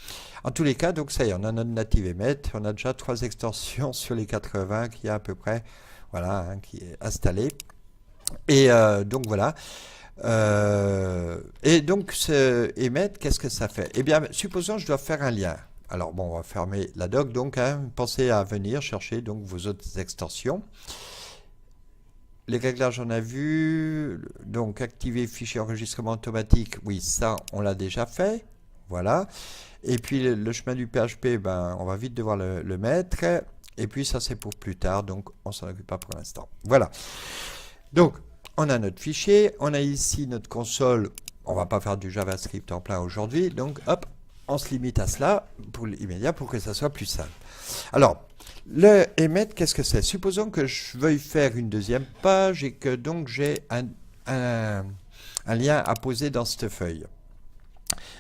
En tous les cas, donc ça y est, on a notre native Emmet. On a déjà 3 extensions sur les 80 qui est à peu près, voilà, hein, qui est installé. Et donc voilà. Et donc ce Emmet, qu'est-ce que ça fait? Eh bien, supposons que je dois faire un lien. Alors bon, on va fermer la doc. Donc, hein, pensez à venir chercher donc vos autres extensions. Les réglages, on a vu. Donc, activer fichier enregistrement automatique. Oui, ça, on l'a déjà fait. Voilà. Et puis, le chemin du PHP, ben, on va vite devoir le mettre. Et puis, ça, c'est pour plus tard. Donc, on s'en occupe pas pour l'instant. Voilà. Donc, on a notre fichier. On a ici notre console. On va pas faire du JavaScript en plein aujourd'hui. Donc, hop, on se limite à cela pour l'immédiat pour que ça soit plus simple. Alors, le Emmet, qu'est-ce que c'est? Supposons que je veuille faire une deuxième page et que donc j'ai un un lien à poser dans cette feuille.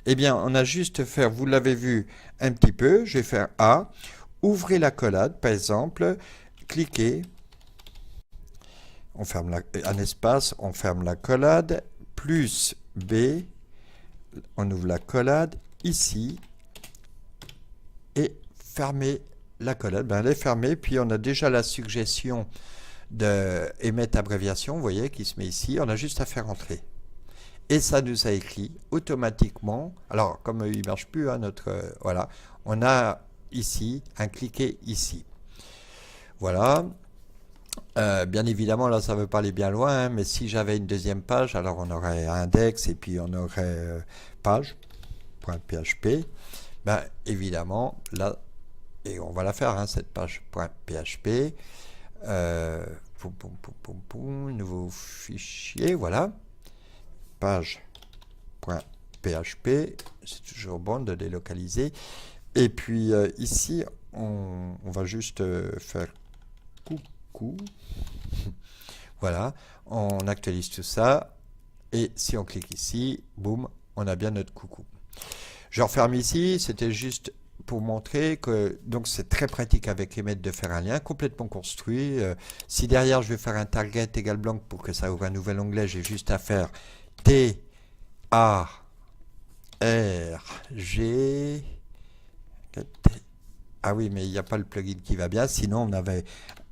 Eh bien, on a juste faire, vous l'avez vu un petit peu, je vais faire A, ouvrez l'accolade, par exemple, cliquez, on ferme un espace, on ferme l'accolade, plus B, on ouvre l'accolade, ici, et fermez l'accolade. Ben, elle est fermée, puis on a déjà la suggestion de émettre abréviation, vous voyez, qui se met ici, on a juste à faire entrer. Et ça nous a écrit automatiquement, alors comme il ne marche plus, hein, voilà, on a ici un cliquet ici. Voilà. Bien évidemment, là, ça ne veut pas aller bien loin, hein, mais si j'avais une deuxième page, alors on aurait index et puis on aurait page.php. Ben, évidemment, là, et on va la faire, hein, cette page.php. Nouveau fichier, voilà. Page.php, c'est toujours bon de délocaliser. Et puis ici, on va juste faire coucou. Voilà, on actualise tout ça. Et si on clique ici, boum, on a bien notre coucou. Je referme ici, c'était juste pour montrer que donc c'est très pratique avec Emmet de faire un lien complètement construit. Si derrière je vais faire un target égal blanc pour que ça ouvre un nouvel onglet, j'ai juste à faire T A R G. Ah oui, mais il n'y a pas le plugin qui va bien. Sinon,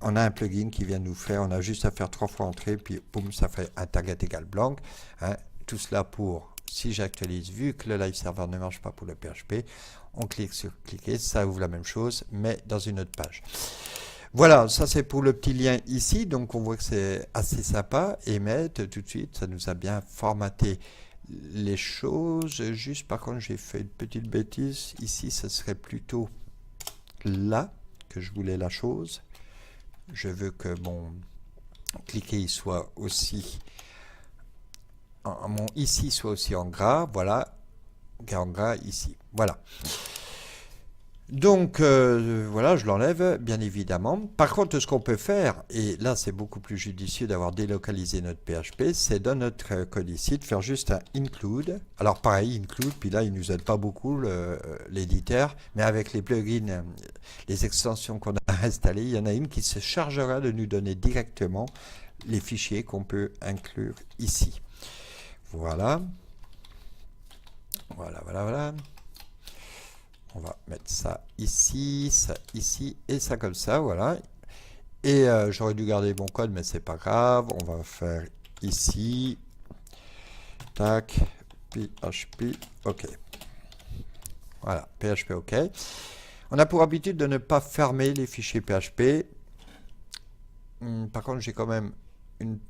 on a un plugin qui vient nous faire. On a juste à faire 3 fois entrer, puis boum, ça fait un target égal blanc. Hein. Tout cela pour, si j'actualise, vu que le live server ne marche pas pour le PHP, on clique sur cliquer, ça ouvre la même chose, mais dans une autre page. Voilà, ça c'est pour le petit lien ici, donc on voit que c'est assez sympa. Emmet, tout de suite, ça nous a bien formaté les choses. Juste, par contre, j'ai fait une petite bêtise. Ici, ce serait plutôt là que je voulais la chose. Je veux que mon cliquet soit aussi mon ici soit aussi en gras. Voilà, en gras ici. Voilà. Donc, voilà, je l'enlève, bien évidemment. Par contre, ce qu'on peut faire, et là, c'est beaucoup plus judicieux d'avoir délocalisé notre PHP, c'est dans notre code ici, de faire juste un include. Alors, pareil, include, puis là, il ne nous aide pas beaucoup, l'éditeur, mais avec les plugins, les extensions qu'on a installées, il y en a une qui se chargera de nous donner directement les fichiers qu'on peut inclure ici. Voilà. Voilà, voilà, voilà. On va mettre ça ici et ça comme ça, voilà. Et j'aurais dû garder mon code, mais c'est pas grave. On va faire ici, tac, PHP, OK. Voilà, PHP, OK. On a pour habitude de ne pas fermer les fichiers PHP. Par contre, j'ai quand même une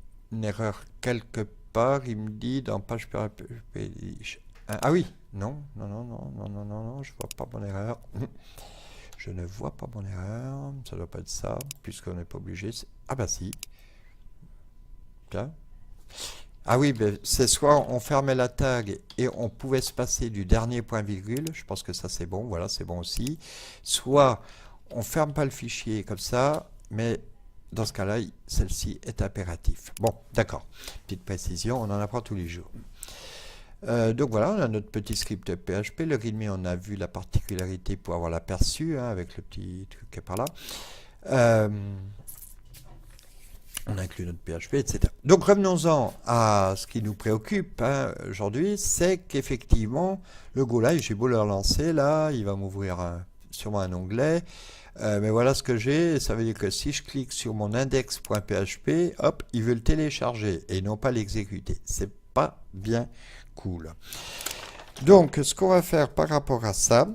erreur quelque part. Il me dit dans page PHP. Ah oui, non, je vois pas mon erreur. Je ne vois pas mon erreur. Ça doit pas être ça, puisqu'on n'est pas obligé. Ah bah si. Tiens. Ah oui, ben, c'est soit on fermait la tag et on pouvait se passer du dernier point virgule. Je pense que ça c'est bon. Voilà, c'est bon aussi. Soit on ferme pas le fichier comme ça, mais dans ce cas-là, celle-ci est impérative. Bon, d'accord. Petite précision, on en apprend tous les jours. Donc voilà, on a notre petit script PHP. Le readme, on a vu la particularité pour avoir l'aperçu, hein, avec le petit truc qui est par là. On inclut notre PHP, etc. Donc revenons-en à ce qui nous préoccupe, hein, aujourd'hui, c'est qu'effectivement, le Go Live, j'ai beau le relancer, là, il va m'ouvrir sûrement un onglet. Mais voilà ce que j'ai, ça veut dire que si je clique sur mon index.php, hop, il veut le télécharger et non pas l'exécuter. C'est pas bien cool. Donc, ce qu'on va faire par rapport à ça,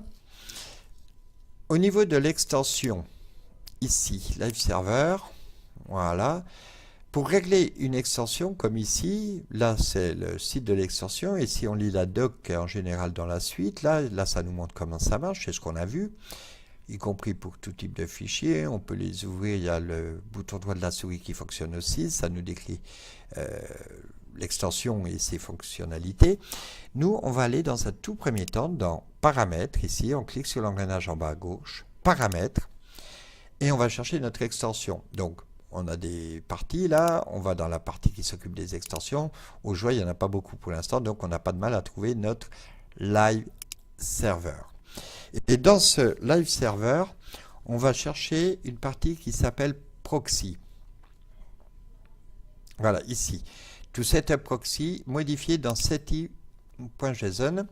au niveau de l'extension, ici, Live Server, voilà, pour régler une extension comme ici, là c'est le site de l'extension, et si on lit la doc en général dans la suite, là ça nous montre comment ça marche, c'est ce qu'on a vu, y compris pour tout type de fichiers, on peut les ouvrir, il y a le bouton droit de la souris qui fonctionne aussi, ça nous décrit l'extension et ses fonctionnalités. Nous, on va aller dans un tout premier temps dans Paramètres, ici, on clique sur l'engrenage en bas à gauche, Paramètres, et on va chercher notre extension. Donc, on a des parties là, on va dans la partie qui s'occupe des extensions. Au choix, il n'y en a pas beaucoup pour l'instant, donc on n'a pas de mal à trouver notre live server. Et dans ce live server, on va chercher une partie qui s'appelle proxy. Voilà, ici. To setup proxy modifié dans seti.json.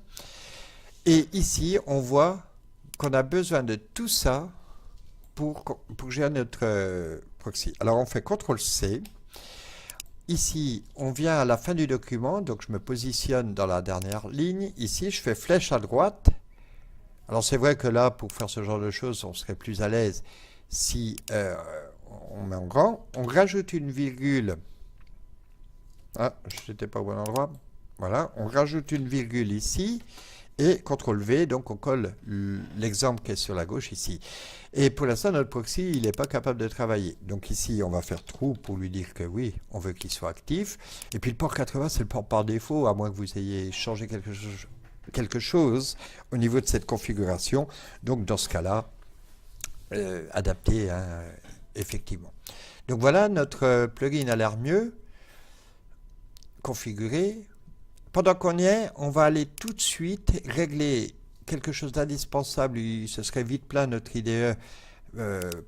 Et ici, on voit qu'on a besoin de tout ça pour gérer notre proxy. Alors, on fait CTRL-C. Ici, on vient à la fin du document, donc je me positionne dans la dernière ligne. Ici, je fais flèche à droite. Alors, c'est vrai que là, pour faire ce genre de choses, on serait plus à l'aise si on met en grand. On rajoute une virgule. Ah, je n'étais pas au bon endroit. Voilà, on rajoute une virgule ici. Et CTRL-V, donc on colle l'exemple qui est sur la gauche ici. Et pour l'instant, notre proxy, il n'est pas capable de travailler. Donc ici, on va faire true pour lui dire que oui, on veut qu'il soit actif. Et puis le port 80, c'est le port par défaut, à moins que vous ayez changé quelque chose au niveau de cette configuration. Donc dans ce cas-là, adapté, hein, effectivement. Donc voilà, notre plugin a l'air mieux configuré. Pendant qu'on y est, on va aller tout de suite régler quelque chose d'indispensable. Ce serait vite plein notre IDE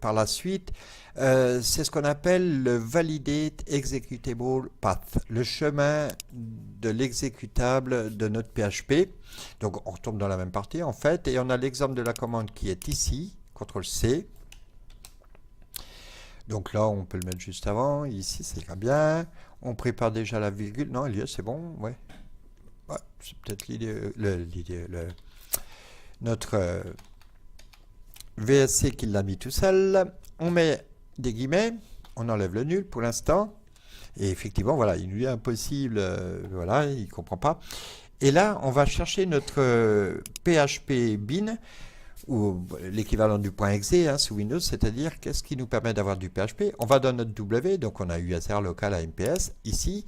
par la suite. C'est ce qu'on appelle le Validate Executable Path, le chemin de l'exécutable de notre PHP. Donc on retombe dans la même partie en fait, et on a l'exemple de la commande qui est ici, CTRL-C. Donc là, on peut le mettre juste avant. Ici, c'est très bien. On prépare déjà la virgule. Non, c'est bon, ouais. Ouais, c'est peut-être notre VSC qui l'a mis tout seul. On met des guillemets, on enlève le nul pour l'instant. Et effectivement, voilà, il lui est impossible, voilà, il ne comprend pas. Et là, on va chercher notre PHP bin, ou l'équivalent du .exe hein, sous Windows, c'est-à-dire qu'est-ce qui nous permet d'avoir du PHP. On va dans notre W, donc on a USR local à MPS, ici,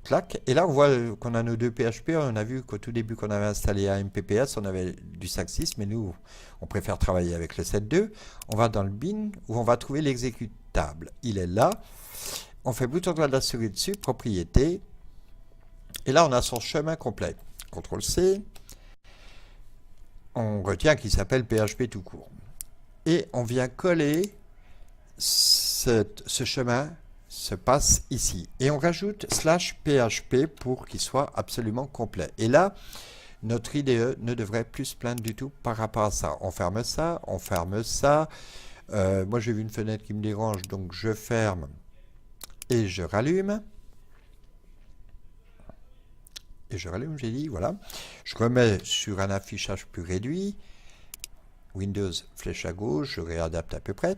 clac, et là on voit qu'on a nos deux PHP, on a vu qu'au tout début qu'on avait installé à MPPS, on avait du 5.6, mais nous, on préfère travailler avec le 7.2. On va dans le bin, où on va trouver l'exécutable. Il est là, on fait bouton droit de la souris dessus, propriété, et là on a son chemin complet. CTRL-C, on retient qu'il s'appelle PHP tout court. Et on vient coller ce chemin se passe ici. Et on rajoute /php pour qu'il soit absolument complet. Et là, notre IDE ne devrait plus se plaindre du tout par rapport à ça. On ferme ça, on ferme ça. Moi, j'ai vu une fenêtre qui me dérange, donc je ferme et je rallume. Et je rallume, j'ai dit, voilà. Je remets sur un affichage plus réduit. Windows, flèche à gauche, je réadapte à peu près.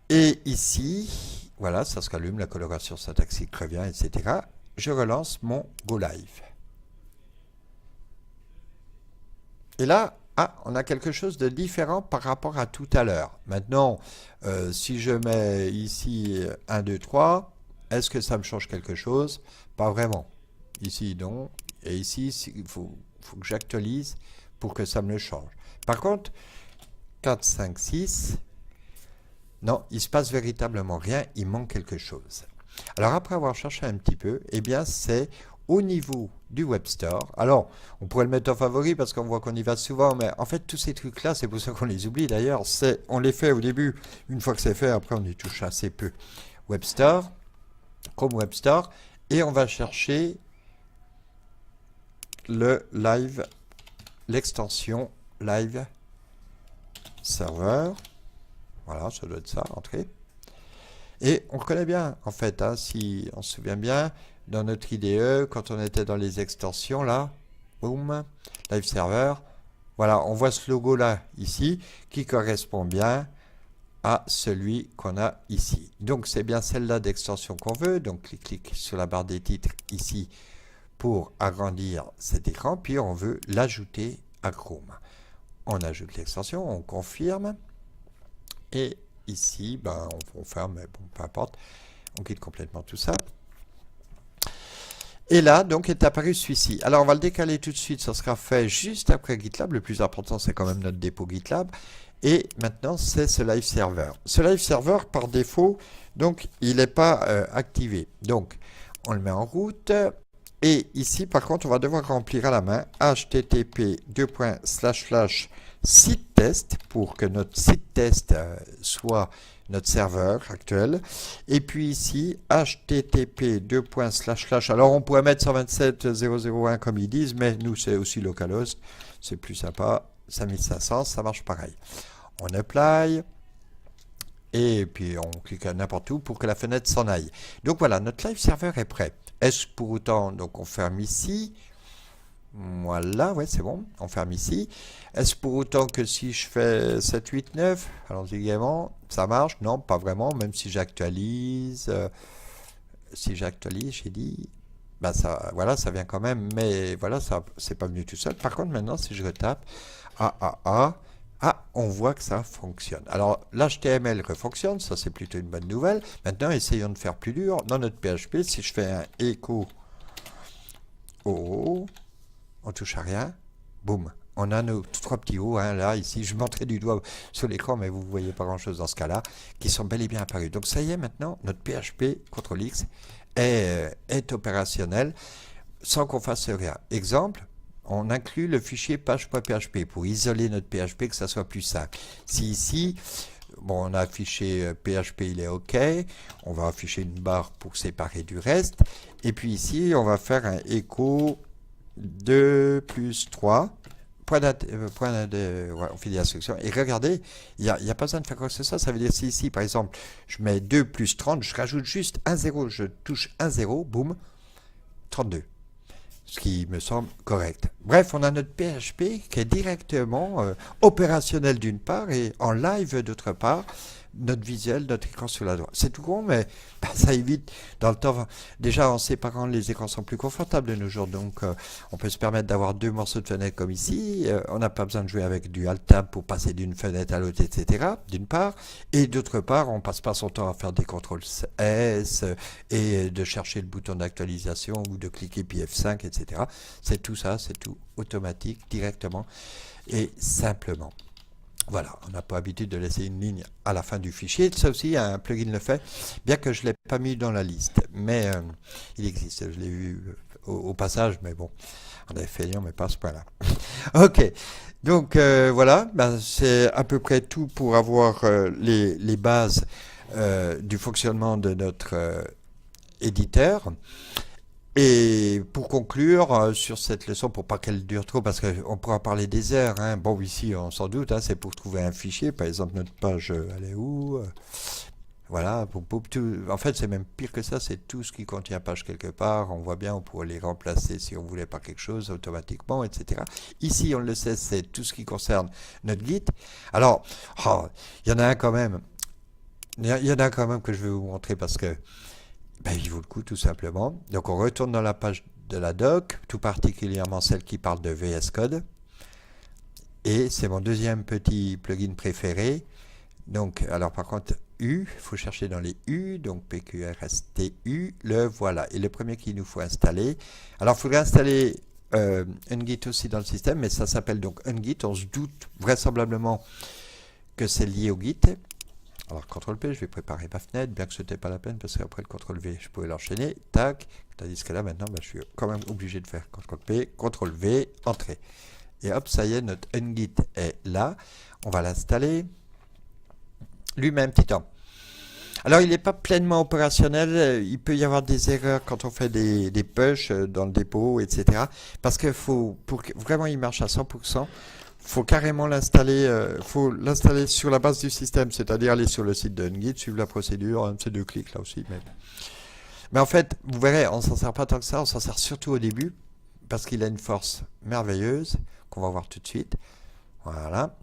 Et ici, voilà, ça se rallume, la coloration syntaxique revient, etc. Je relance mon Go Live. Et là, on a quelque chose de différent par rapport à tout à l'heure. Maintenant, si je mets ici 1, 2, 3, est-ce que ça me change quelque chose? Pas vraiment. Ici, non. Et ici, il faut que j'actualise pour que ça me le change. Par contre, 4, 5, 6, non, il ne se passe véritablement rien, il manque quelque chose. Alors, après avoir cherché un petit peu, eh bien, c'est au niveau du Web Store. Alors, on pourrait le mettre en favori parce qu'on voit qu'on y va souvent, mais en fait, tous ces trucs-là, c'est pour ça qu'on les oublie d'ailleurs. On les fait au début, une fois que c'est fait, après, on y touche assez peu. Web Store, Chrome Web Store, et on va chercher le live, l'extension live server. Voilà, ça doit être ça, entrée. Et on reconnaît bien, en fait, hein, si on se souvient bien, dans notre IDE, quand on était dans les extensions, là, boum, live server, voilà, on voit ce logo-là, ici, qui correspond bien à celui qu'on a ici. Donc, c'est bien celle-là d'extension qu'on veut. Donc, clic sur la barre des titres, ici, pour agrandir cet écran, puis on veut l'ajouter à Chrome. On ajoute l'extension, on confirme, et ici, ben, on ferme, mais bon, peu importe, on quitte complètement tout ça. Et là, donc, est apparu celui-ci. Alors, on va le décaler tout de suite, ça sera fait juste après GitLab. Le plus important, c'est quand même notre dépôt GitLab. Et maintenant, c'est ce live server. Ce live server, par défaut, donc, il n'est pas activé. Donc, on le met en route. Et ici, par contre, on va devoir remplir à la main http://site test pour que notre site test soit notre serveur actuel. Et puis ici, http://. Alors, on pourrait mettre 127.0.0.1 comme ils disent, mais nous, c'est aussi localhost. C'est plus sympa. 5500, ça marche pareil. On apply. Et puis, on clique n'importe où pour que la fenêtre s'en aille. Donc, voilà, notre live server est prêt. Est-ce pour autant, donc on ferme ici. Voilà, ouais, c'est bon. On ferme ici. Est-ce pour autant que si je fais 7, 8, 9, allons-y gaiement, ça marche? Non, pas vraiment, même si j'actualise. J'ai dit, bah ça, voilà, ça vient quand même, mais voilà, ça, c'est pas venu tout seul. Par contre, maintenant, si je retape, on voit que ça fonctionne. Alors, l'HTML refonctionne, ça c'est plutôt une bonne nouvelle. Maintenant, essayons de faire plus dur. Dans notre PHP, si je fais un echo, on touche à rien, boum. On a nos trois petits hauts, hein, là, ici, je montrais du doigt sur l'écran, mais vous ne voyez pas grand-chose dans ce cas-là, qui sont bel et bien apparus. Donc, ça y est, maintenant, notre PHP, CTRL-X, est opérationnel sans qu'on fasse rien. Exemple, on inclut le fichier page.php pour isoler notre PHP, que ça soit plus simple. Si ici, bon, on a affiché PHP, il est OK, on va afficher une barre pour séparer du reste, et puis ici, on va faire un écho 2 plus 3, on fait des instructions, et regardez, il n'y a pas besoin de faire quoi que ce soit, ça veut dire si ici, par exemple, je mets 2 plus 30, je rajoute juste un 0, je touche un 0, boum, 32. Ce qui me semble correct. Bref, on a notre PHP qui est directement opérationnel d'une part et en live d'autre part, notre visuel, notre écran sur la droite. C'est tout con, mais ça évite dans le temps. Déjà, en séparant, les écrans sont plus confortables de nos jours, donc on peut se permettre d'avoir deux morceaux de fenêtre comme ici. On n'a pas besoin de jouer avec du Alt-Tab pour passer d'une fenêtre à l'autre, etc. D'une part. Et d'autre part, on passe pas son temps à faire des CTRL-S et de chercher le bouton d'actualisation ou de cliquer puis F5, etc. C'est tout ça, c'est tout automatique, directement et simplement. Voilà, on n'a pas l'habitude de laisser une ligne à la fin du fichier. Ça aussi, un plugin le fait, bien que je ne l'ai pas mis dans la liste. Mais il existe, je l'ai vu au passage, mais bon, on avait fait lien, mais pas à ce point-là. Ok, donc voilà, ben, c'est à peu près tout pour avoir les bases du fonctionnement de notre éditeur. Et pour conclure sur cette leçon, pour pas qu'elle dure trop, parce qu'on pourra parler des heures, hein. Bon, ici, on s'en doute, hein, c'est pour trouver un fichier, par exemple, notre page, elle est où voilà, en fait, c'est même pire que ça, c'est tout ce qui contient page quelque part, on voit bien, on pourrait les remplacer si on voulait par quelque chose automatiquement, etc. Ici, on le sait, c'est tout ce qui concerne notre Git. Alors, il y en a un quand même, que je vais vous montrer parce que ben, il vaut le coup tout simplement. Donc on retourne dans la page de la doc, tout particulièrement celle qui parle de VS Code. Et c'est mon deuxième petit plugin préféré. Donc, alors par contre, U, il faut chercher dans les U, donc PQRSTU, le voilà. Et le premier qu'il nous faut installer. Alors il faudrait installer Ungit aussi dans le système, mais ça s'appelle donc Ungit. On se doute vraisemblablement que c'est lié au Git. Alors, CTRL-P, je vais préparer ma fenêtre, bien que ce n'était pas la peine, parce qu'après le CTRL-V, je pouvais l'enchaîner. Tac. Tandis que là, maintenant, je suis quand même obligé de faire CTRL-P, CTRL-V, Entrée. Et hop, ça y est, notre Ungit est là. On va l'installer. Lui met un petit temps. Alors, il n'est pas pleinement opérationnel. Il peut y avoir des erreurs quand on fait des push dans le dépôt, etc. Parce que pour que vraiment il marche à 100%, faut carrément l'installer, sur la base du système, c'est-à-dire aller sur le site de Ungit, suivre la procédure, c'est 2 clics là aussi. Mais en fait, vous verrez, on s'en sert pas tant que ça, on s'en sert surtout au début, parce qu'il a une force merveilleuse, qu'on va voir tout de suite. Voilà.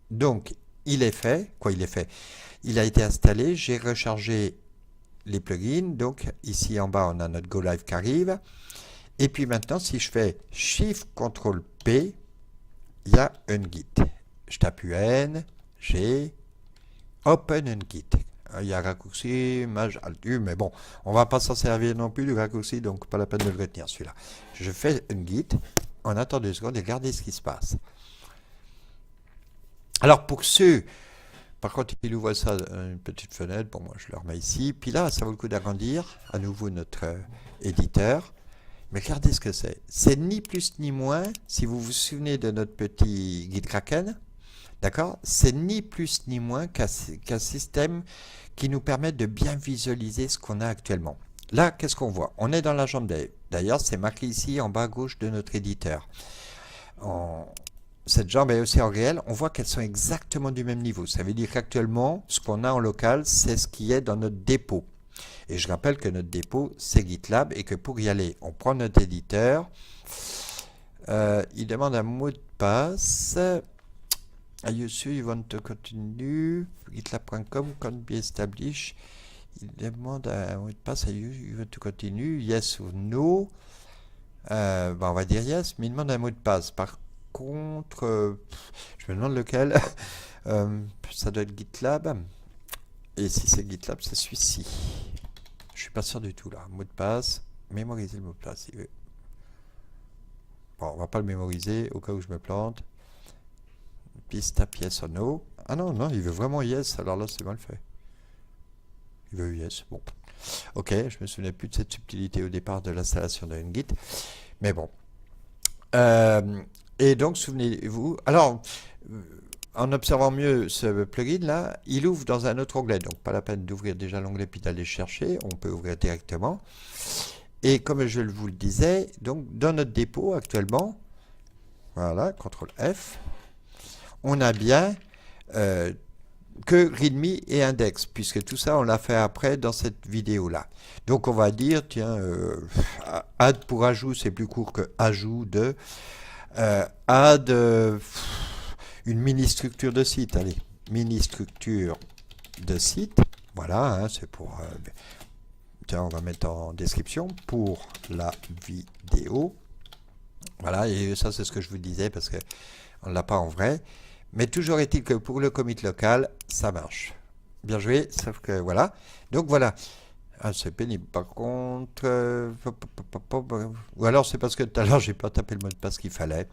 Donc, il est fait. Quoi, il est fait? Il a été installé, j'ai rechargé les plugins, donc ici en bas, on a notre Go Live qui arrive. Et puis maintenant, si je fais Shift CTRL P, il y a Ungit. Je tape UN, G, Open Ungit. Il y a raccourci, Maj, Alt, U, mais bon, on va pas s'en servir non plus du raccourci, donc pas la peine de le retenir celui-là. Je fais Ungit, on attend 2 secondes et regardez ce qui se passe. Alors pour ceux, par contre, il ouvre ça, une petite fenêtre, bon moi je le remets ici, puis là ça vaut le coup d'agrandir à nouveau notre éditeur. Mais regardez ce que c'est. C'est ni plus ni moins, si vous vous souvenez de notre petit guide Kraken, d'accord? C'est ni plus ni moins qu'un système qui nous permet de bien visualiser ce qu'on a actuellement. Là, qu'est-ce qu'on voit? On est dans la jambe d'Eve. D'ailleurs, c'est marqué ici en bas à gauche de notre éditeur. Cette jambe est aussi en réel. On voit qu'elles sont exactement du même niveau. Ça veut dire qu'actuellement, ce qu'on a en local, c'est ce qui est dans notre dépôt. Et je rappelle que notre dépôt, c'est GitLab et que pour y aller, on prend notre éditeur. Il demande un mot de passe. Are you sure you want to continue? GitLab.com can't be established. Il demande un mot de passe. Are you want to continue? Yes ou no? On va dire yes, mais il demande un mot de passe. Par contre, je me demande lequel. Ça doit être GitLab. Et si c'est GitLab, c'est celui-ci. Je suis pas sûr du tout là. Mot de passe, mémoriser le mot de passe. Bon, on va pas le mémoriser au cas où je me plante. Puis tape yes or no. Ah non, non, il veut vraiment yes. Alors là, c'est mal fait. Il veut yes. Bon. Ok, je me souvenais plus de cette subtilité au départ de l'installation de Git. Mais bon. Et donc, souvenez-vous. Alors, en observant mieux ce plugin là, il ouvre dans un autre onglet, donc pas la peine d'ouvrir déjà l'onglet puis d'aller chercher, on peut ouvrir directement. Et comme je vous le disais, donc dans notre dépôt actuellement, voilà, CTRL F, on a bien que README et index, puisque tout ça on l'a fait après dans cette vidéo là. Donc on va dire, tiens, add pour ajout, c'est plus court que ajout de, add une mini-structure de site, allez, mini-structure de site, voilà, hein, c'est pour, tiens, on va mettre en description, pour la vidéo, voilà, et ça c'est ce que je vous disais, parce que on ne l'a pas en vrai, mais toujours est-il que pour le commit local, ça marche. Bien joué, sauf que voilà, donc voilà. Ah, c'est pénible. Par contre, ou alors c'est parce que tout à l'heure j'ai pas tapé le mot de passe qu'il fallait.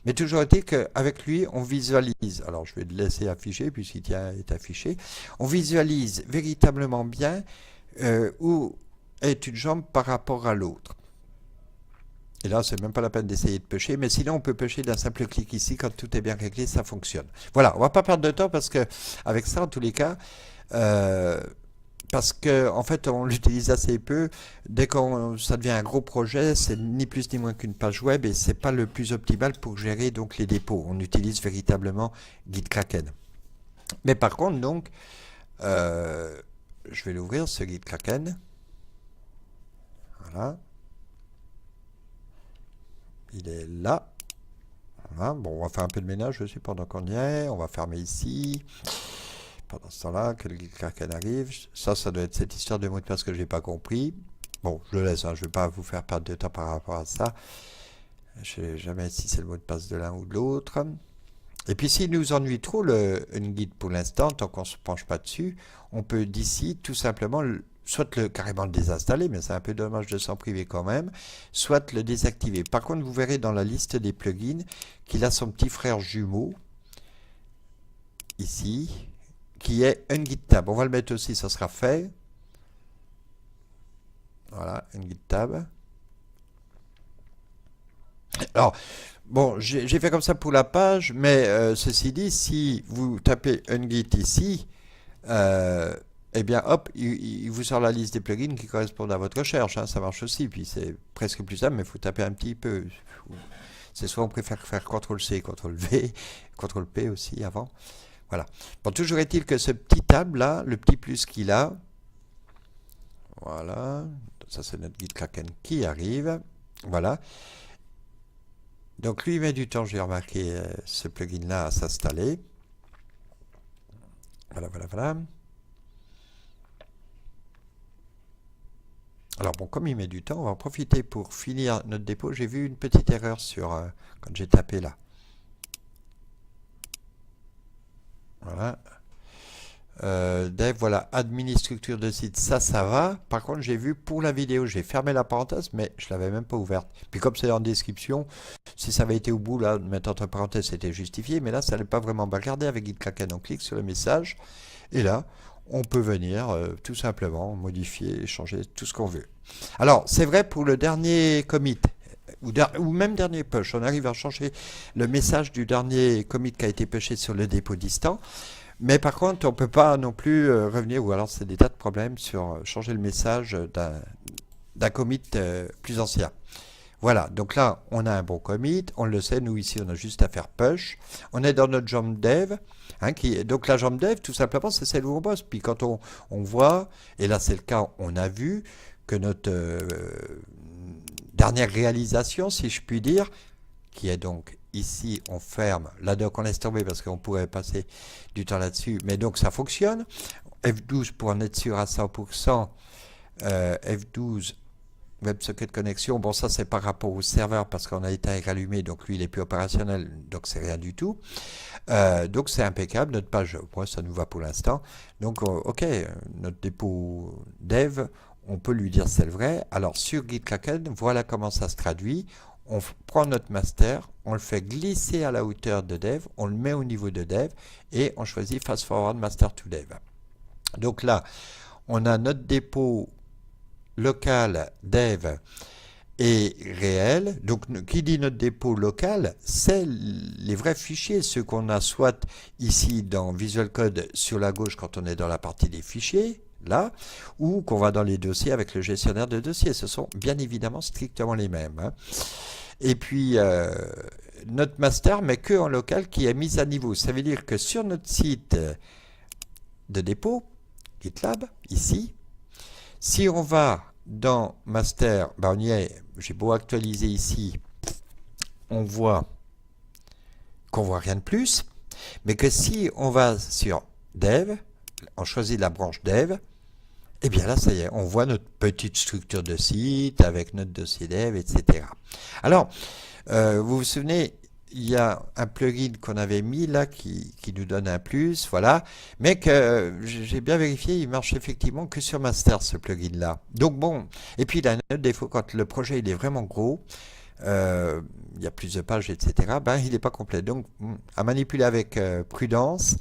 Mais toujours est-il qu'avec lui, on visualise. Alors je vais le laisser afficher puisqu'il est affiché. On visualise véritablement bien où est une jambe par rapport à l'autre. Et là, c'est même pas la peine d'essayer de pêcher, mais sinon on peut pêcher d'un simple clic ici. Quand tout est bien réglé, ça fonctionne. Voilà, on va pas perdre de temps parce que avec ça, en tous les cas. Parce que en fait on l'utilise assez peu. Dès que ça devient un gros projet, c'est ni plus ni moins qu'une page web et c'est pas le plus optimal pour gérer donc les dépôts. On utilise véritablement Git Kraken. Mais par contre donc, je vais l'ouvrir ce Git Kraken. Voilà. Il est là. Voilà. Bon, on va faire un peu de ménage aussi pendant qu'on y est. On va fermer ici. Pendant ce temps-là, que le Git Kraken arrive, ça doit être cette histoire de mot de passe que je n'ai pas compris. Bon, je le laisse, hein, je ne vais pas vous faire perdre de temps par rapport à ça. Je ne sais jamais si c'est le mot de passe de l'un ou de l'autre. Et puis s'il nous ennuie trop une guide pour l'instant, tant qu'on ne se penche pas dessus, on peut d'ici tout simplement soit carrément le désinstaller, mais c'est un peu dommage de s'en priver quand même, soit le désactiver. Par contre, vous verrez dans la liste des plugins qu'il a son petit frère jumeau, ici, qui est un Git tab. On va le mettre aussi, ça sera fait. Voilà, un Git tab. Alors, bon, j'ai fait comme ça pour la page, mais ceci dit, si vous tapez un Git ici, eh bien, hop, il vous sort la liste des plugins qui correspondent à votre recherche. Hein, ça marche aussi, puis c'est presque plus simple, mais il faut taper un petit peu. C'est soit on préfère faire CTRL-C, CTRL-V, CTRL-P aussi avant. Voilà. Bon, toujours est-il que ce petit tab là, le petit plus qu'il a, voilà, ça c'est notre Git Kraken qui arrive, voilà. Donc lui il met du temps, j'ai remarqué ce plugin là à s'installer. Voilà, voilà, voilà. Alors bon, comme il met du temps, on va en profiter pour finir notre dépôt. J'ai vu une petite erreur sur quand j'ai tapé là. Voilà. Dev, voilà, admin structure de site, ça va. Par contre, j'ai vu pour la vidéo, j'ai fermé la parenthèse, mais je l'avais même pas ouverte. Puis comme c'est en description, si ça avait été au bout, là, de mettre entre parenthèses, c'était justifié, mais là, ça n'est pas vraiment. Bah, regardez avec GitKaken, on clique sur le message, et là, on peut venir tout simplement modifier, changer tout ce qu'on veut. Alors, c'est vrai pour le dernier commit, ou même dernier push, on arrive à changer le message du dernier commit qui a été pushé sur le dépôt distant. Mais par contre, on ne peut pas non plus revenir, ou alors c'est des tas de problèmes sur changer le message d'un commit plus ancien. Voilà, donc là, on a un bon commit, on le sait, nous ici, on a juste à faire push. On est dans notre jambe dev, donc la jambe dev, tout simplement, c'est celle où on bosse. Puis quand on voit, et là c'est le cas, on a vu que notre dernière réalisation, si je puis dire, qui est donc ici, on ferme, la doc on laisse tomber parce qu'on pourrait passer du temps là-dessus, mais donc ça fonctionne. F12 pour en être sûr à 100%, F12 WebSocket connexion, bon ça c'est par rapport au serveur parce qu'on a éteint et rallumé, donc lui il est plus opérationnel, donc c'est rien du tout. Donc c'est impeccable, notre page, moi ça nous va pour l'instant. Donc ok, notre dépôt dev, on peut lui dire c'est le vrai. Alors sur GitKaken, voilà comment ça se traduit. On prend notre master, on le fait glisser à la hauteur de dev, on le met au niveau de dev et on choisit fast forward master to dev. Donc là, on a notre dépôt local dev et réel. Donc qui dit notre dépôt local, c'est les vrais fichiers, ceux qu'on a soit ici dans Visual Code sur la gauche quand on est dans la partie des fichiers, là, ou qu'on va dans les dossiers avec le gestionnaire de dossiers. Ce sont bien évidemment strictement les mêmes. Et puis, notre master, mais que en local, qui est mis à niveau. Ça veut dire que sur notre site de dépôt, GitLab, ici, si on va dans master, ben on y est, j'ai beau actualiser ici, on voit qu'on voit rien de plus, mais que si on va sur dev, on choisit la branche dev, et bien là, ça y est, on voit notre petite structure de site avec notre dossier dev, etc. Alors, vous vous souvenez, il y a un plugin qu'on avait mis là qui nous donne un plus, voilà, mais que j'ai bien vérifié, il marche effectivement que sur master ce plugin là. Donc bon, et puis il a un autre défaut quand le projet il est vraiment gros, il y a plus de pages, etc., ben il n'est pas complet. Donc à manipuler avec prudence.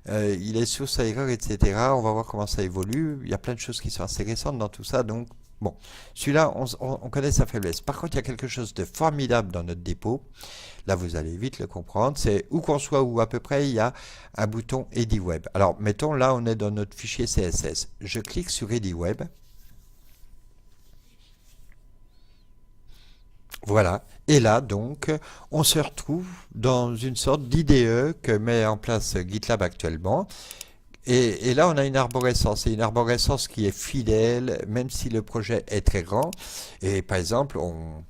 Il est source à erreur, etc. On va voir comment ça évolue. Il y a plein de choses qui sont assez récentes dans tout ça. Donc, bon, celui-là, on connaît sa faiblesse. Par contre, il y a quelque chose de formidable dans notre dépôt. Là, vous allez vite le comprendre. C'est où qu'on soit, où à peu près, il y a un bouton EdiWeb. Alors, mettons, là, on est dans notre fichier CSS. Je clique sur EdiWeb. Voilà, et là donc on se retrouve dans une sorte d'IDE que met en place GitLab actuellement. Et là on a une arborescence, et une arborescence qui est fidèle même si le projet est très grand. Et par exemple on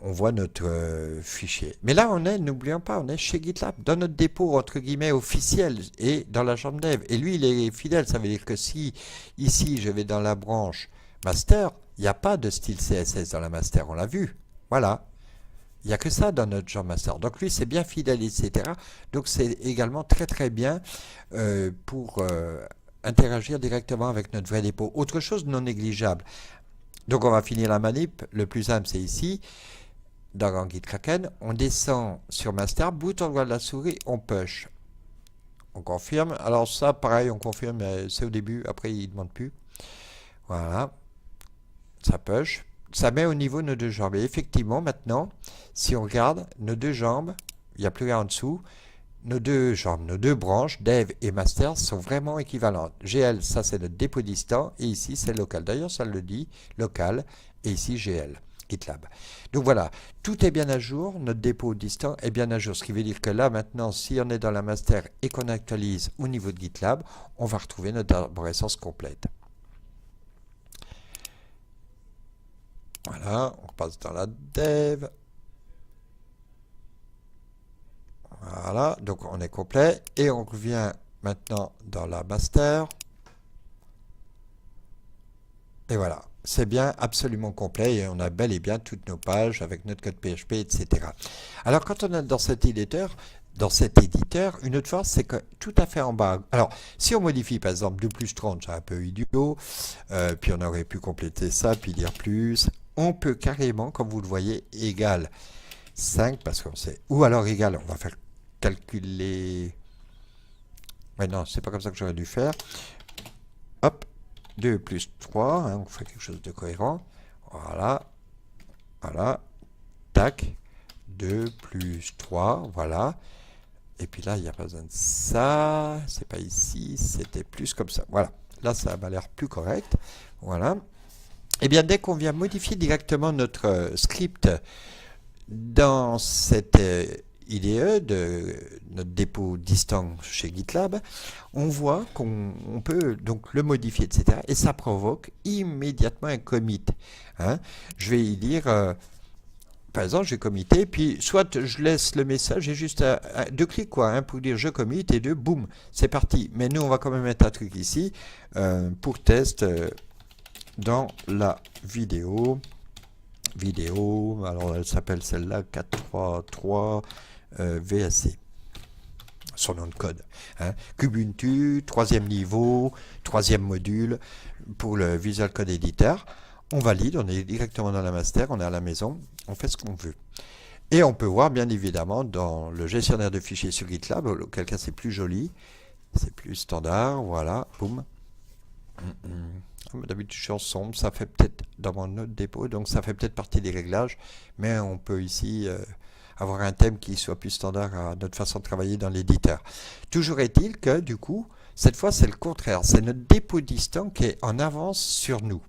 voit notre fichier. Mais là on est, n'oublions pas, on est chez GitLab, dans notre dépôt entre guillemets officiel et dans la jambe dev. Et lui il est fidèle, ça veut dire que si ici je vais dans la branche master, il n'y a pas de style CSS dans la master, on l'a vu. Voilà, il n'y a que ça dans notre jambe master. Donc lui, c'est bien fidèle, etc. Donc c'est également très très bien pour interagir directement avec notre vrai dépôt. Autre chose non négligeable. Donc on va finir la manip. Le plus simple, c'est ici. Dans GitKaken, on descend sur master, bouton droit de la souris, on push. On confirme. Alors ça, pareil, on confirme, c'est au début. Après, il ne demande plus. Voilà, ça push. Ça met au niveau de nos deux jambes. Et effectivement, maintenant, si on regarde nos deux jambes, il n'y a plus rien en dessous, nos deux jambes, nos deux branches, dev et master, sont vraiment équivalentes. GL, ça c'est notre dépôt distant, et ici c'est local. D'ailleurs, ça le dit, local, et ici GL, GitLab. Donc voilà, tout est bien à jour, notre dépôt distant est bien à jour. Ce qui veut dire que là, maintenant, si on est dans la master et qu'on actualise au niveau de GitLab, on va retrouver notre arborescence complète. Voilà, on passe dans la dev. Voilà, donc on est complet. Et on revient maintenant dans la master. Et voilà, c'est bien absolument complet et on a bel et bien toutes nos pages avec notre code PHP, etc. Alors quand on est dans cet éditeur, dans cet éditeur, une autre force, c'est que tout à fait en bas. Alors, si on modifie par exemple 2 plus 30, c'est un peu idiot, puis on aurait pu compléter ça, puis dire plus. On peut carrément, comme vous le voyez, égal 5, parce qu'on sait. Ou alors égal, on va faire calculer. Mais non, c'est pas comme ça que j'aurais dû faire. Hop, 2 plus 3, hein, on fait quelque chose de cohérent. Voilà, voilà, tac, 2 plus 3, voilà. Et puis là, il n'y a pas besoin de ça, c'est pas ici, c'était plus comme ça. Voilà, là, ça m'a l'air plus correct. Voilà. Et bien, dès qu'on vient modifier directement notre script dans cette IDE de notre dépôt distant chez GitLab, on voit qu'on peut donc le modifier, etc. Et ça provoque immédiatement un commit. Hein. Je vais y dire, par exemple, j'ai commité, puis soit je laisse le message, j'ai juste deux clics quoi, hein, pour dire je commit et deux, boum, c'est parti. Mais nous, on va quand même mettre un truc ici pour test dans la vidéo. Alors elle s'appelle celle-là 433 VSC. Son nom de code. Hein. Kubuntu, 3e niveau, 3e module pour le Visual Code Editor. On valide, on est directement dans la master, on est à la maison, on fait ce qu'on veut. Et on peut voir bien évidemment dans le gestionnaire de fichiers sur GitLab, auquel cas c'est plus joli, c'est plus standard, voilà, boum. D'habitude je suis en sombre, ça fait peut-être dans mon autre dépôt, donc ça fait peut-être partie des réglages, mais on peut ici avoir un thème qui soit plus standard à notre façon de travailler dans l'éditeur. Toujours est-il que du coup, cette fois c'est le contraire, c'est notre dépôt distant qui est en avance sur nous.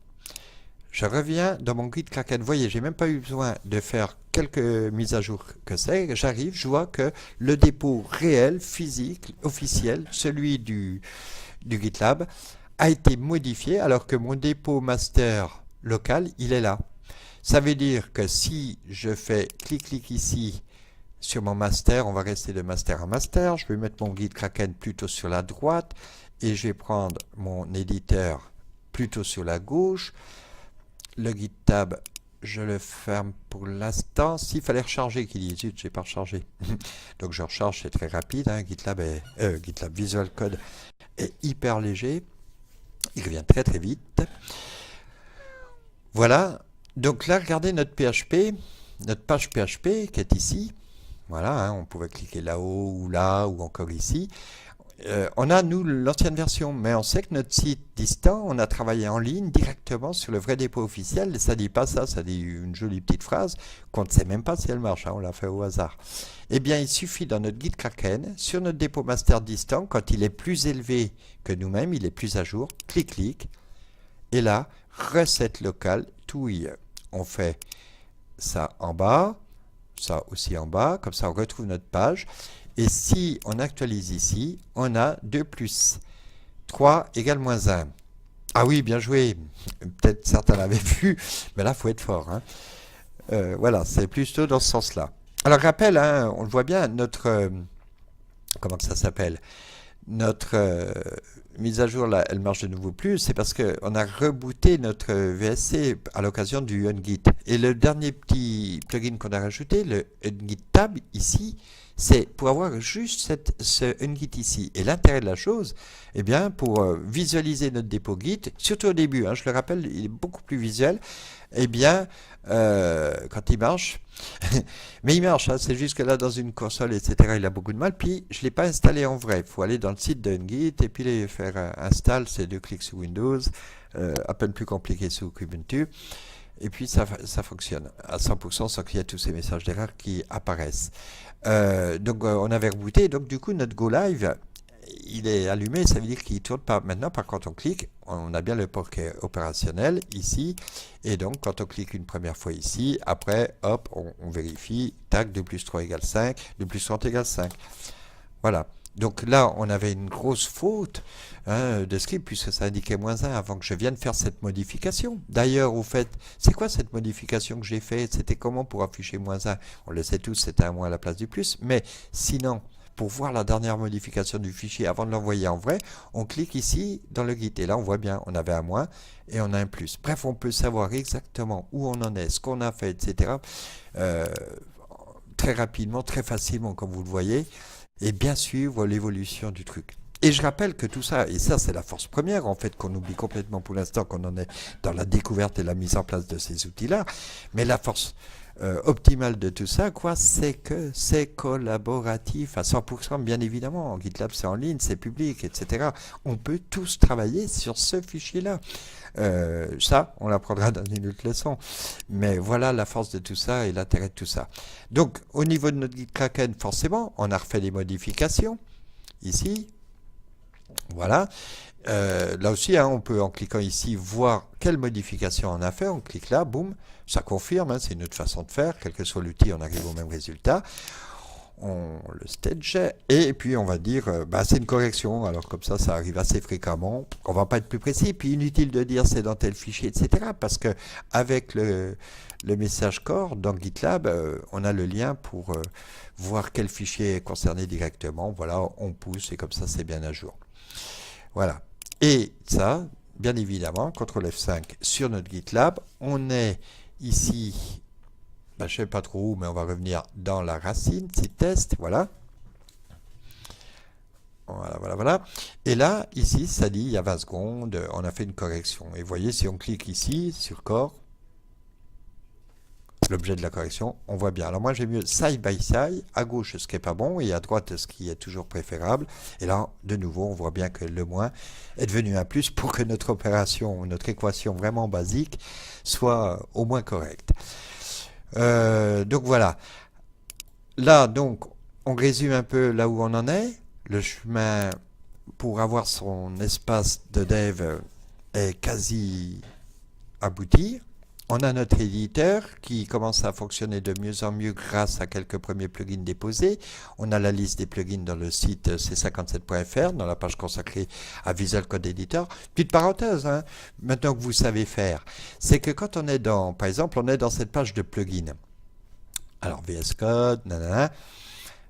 Je reviens dans mon guide Kraken. Vous voyez, j'ai même pas eu besoin de faire quelques mises à jour que c'est. J'arrive, je vois que le dépôt réel, physique, officiel, celui du GitLab, a été modifié alors que mon dépôt master local, il est là. Ça veut dire que si je fais clic ici sur mon master, on va rester de master à master. Je vais mettre mon guide Kraken plutôt sur la droite et je vais prendre mon éditeur plutôt sur la gauche. Le GitLab, je le ferme pour l'instant. S'il fallait recharger, qu'il dit zut, j'ai pas rechargé. Donc je recharge, c'est très rapide. Hein. GitLab Visual Code est hyper léger. Il revient très très vite. Voilà. Donc là, regardez notre PHP, notre page PHP qui est ici. Voilà, hein, on pouvait cliquer là-haut ou là ou encore ici. On a, nous, l'ancienne version, mais on sait que notre site distant, on a travaillé en ligne directement sur le vrai dépôt officiel. Ça dit pas ça, ça dit une jolie petite phrase qu'on ne sait même pas si elle marche, hein, on l'a fait au hasard. Eh bien, il suffit dans notre guide Kraken, sur notre dépôt master distant, quand il est plus élevé que nous-mêmes, il est plus à jour, clic, et là, recette locale, tout y est. On fait ça en bas, ça aussi en bas, comme ça on retrouve notre page. Et si on actualise ici, on a 2 plus 3 égale moins 1. Ah oui, bien joué. Peut-être certains l'avaient vu, mais là, il faut être fort. Hein. Voilà, c'est plutôt dans ce sens-là. Alors, rappel, hein, on le voit bien, notre... comment que ça s'appelle? Notre mise à jour, là, elle marche de nouveau plus. C'est parce qu'on a rebooté notre VSC à l'occasion du Ungit. Et le dernier petit plugin qu'on a rajouté, le Ungit Tab, ici, c'est pour avoir juste ce Ungit ici. Et l'intérêt de la chose, eh bien, pour visualiser notre dépôt Git, surtout au début, hein, je le rappelle, il est beaucoup plus visuel, eh bien, quand il marche, mais il marche, hein, c'est juste que là, dans une console, etc., il a beaucoup de mal, puis je ne l'ai pas installé en vrai. Il faut aller dans le site d'Ungit et puis les faire install, c'est 2 clics sur Windows, à peine plus compliqué sous Kubuntu. Et puis ça fonctionne à 100% sans qu'il y ait tous ces messages d'erreur qui apparaissent. Donc on avait rebooté, donc du coup notre Go Live, il est allumé, ça veut dire qu'il ne tourne pas. Maintenant, par contre, on clique, on a bien le port qui est opérationnel ici, et donc quand on clique une première fois ici, après, hop, on vérifie, tac, 2 plus 3 égale 5, 2 plus 30 égale 5. Voilà. Donc là, on avait une grosse faute de script puisque ça indiquait moins 1 avant que je vienne faire cette modification. D'ailleurs, au fait, c'est quoi cette modification que j'ai faite? C'était comment pour afficher moins 1? On le sait tous, c'était un moins à la place du plus. Mais sinon, pour voir la dernière modification du fichier avant de l'envoyer en vrai, on clique ici dans le Git. Et là, on voit bien, on avait un moins et on a un plus. Bref, on peut savoir exactement où on en est, ce qu'on a fait, etc. très rapidement, très facilement, comme vous le voyez, et bien suivre l'évolution du truc. Et je rappelle que tout ça, et ça c'est la force première en fait qu'on oublie complètement pour l'instant, qu'on en est dans la découverte et la mise en place de ces outils-là, mais la force optimale de tout ça, quoi, c'est que c'est collaboratif à 100%, bien évidemment. GitLab c'est en ligne, c'est public, etc. On peut tous travailler sur ce fichier-là. Ça, on l'apprendra dans une autre leçon. Mais voilà la force de tout ça et l'intérêt de tout ça. Donc, au niveau de notre GitKraken, forcément, on a refait des modifications. Ici, voilà. Là aussi, hein, on peut, en cliquant ici, voir quelle modification on a fait. On clique là, boum, ça confirme. Hein, c'est une autre façon de faire. Quel que soit l'outil, on arrive au même résultat. On le stage et puis on va dire c'est une correction, alors comme ça arrive assez fréquemment, on va pas être plus précis, puis inutile de dire c'est dans tel fichier, etc., parce que avec le message core dans GitLab, on a le lien pour voir quel fichier est concerné directement. Voilà, on pousse et comme ça c'est bien à jour. Voilà, et ça bien évidemment, CTRL F5 sur notre GitLab, on est ici, je ne sais pas trop où, mais on va revenir dans la racine, c'est test, voilà. Voilà. Et là, ici, ça dit, il y a 20 secondes, on a fait une correction. Et vous voyez, si on clique ici, sur Core, l'objet de la correction, on voit bien. Alors moi, j'ai mieux side by side, à gauche ce qui n'est pas bon, et à droite ce qui est toujours préférable. Et là, de nouveau, on voit bien que le moins est devenu un plus pour que notre opération, notre équation vraiment basique, soit au moins correcte. Donc voilà. Là, donc, on résume un peu là où on en est. Le chemin pour avoir son espace de dev est quasi abouti. On a notre éditeur qui commence à fonctionner de mieux en mieux grâce à quelques premiers plugins déposés. On a la liste des plugins dans le site c57.fr, dans la page consacrée à Visual Code Editor. Petite parenthèse, hein, maintenant que vous savez faire, c'est que quand on est dans, par exemple, on est dans cette page de plugins. Alors VS Code, nanana.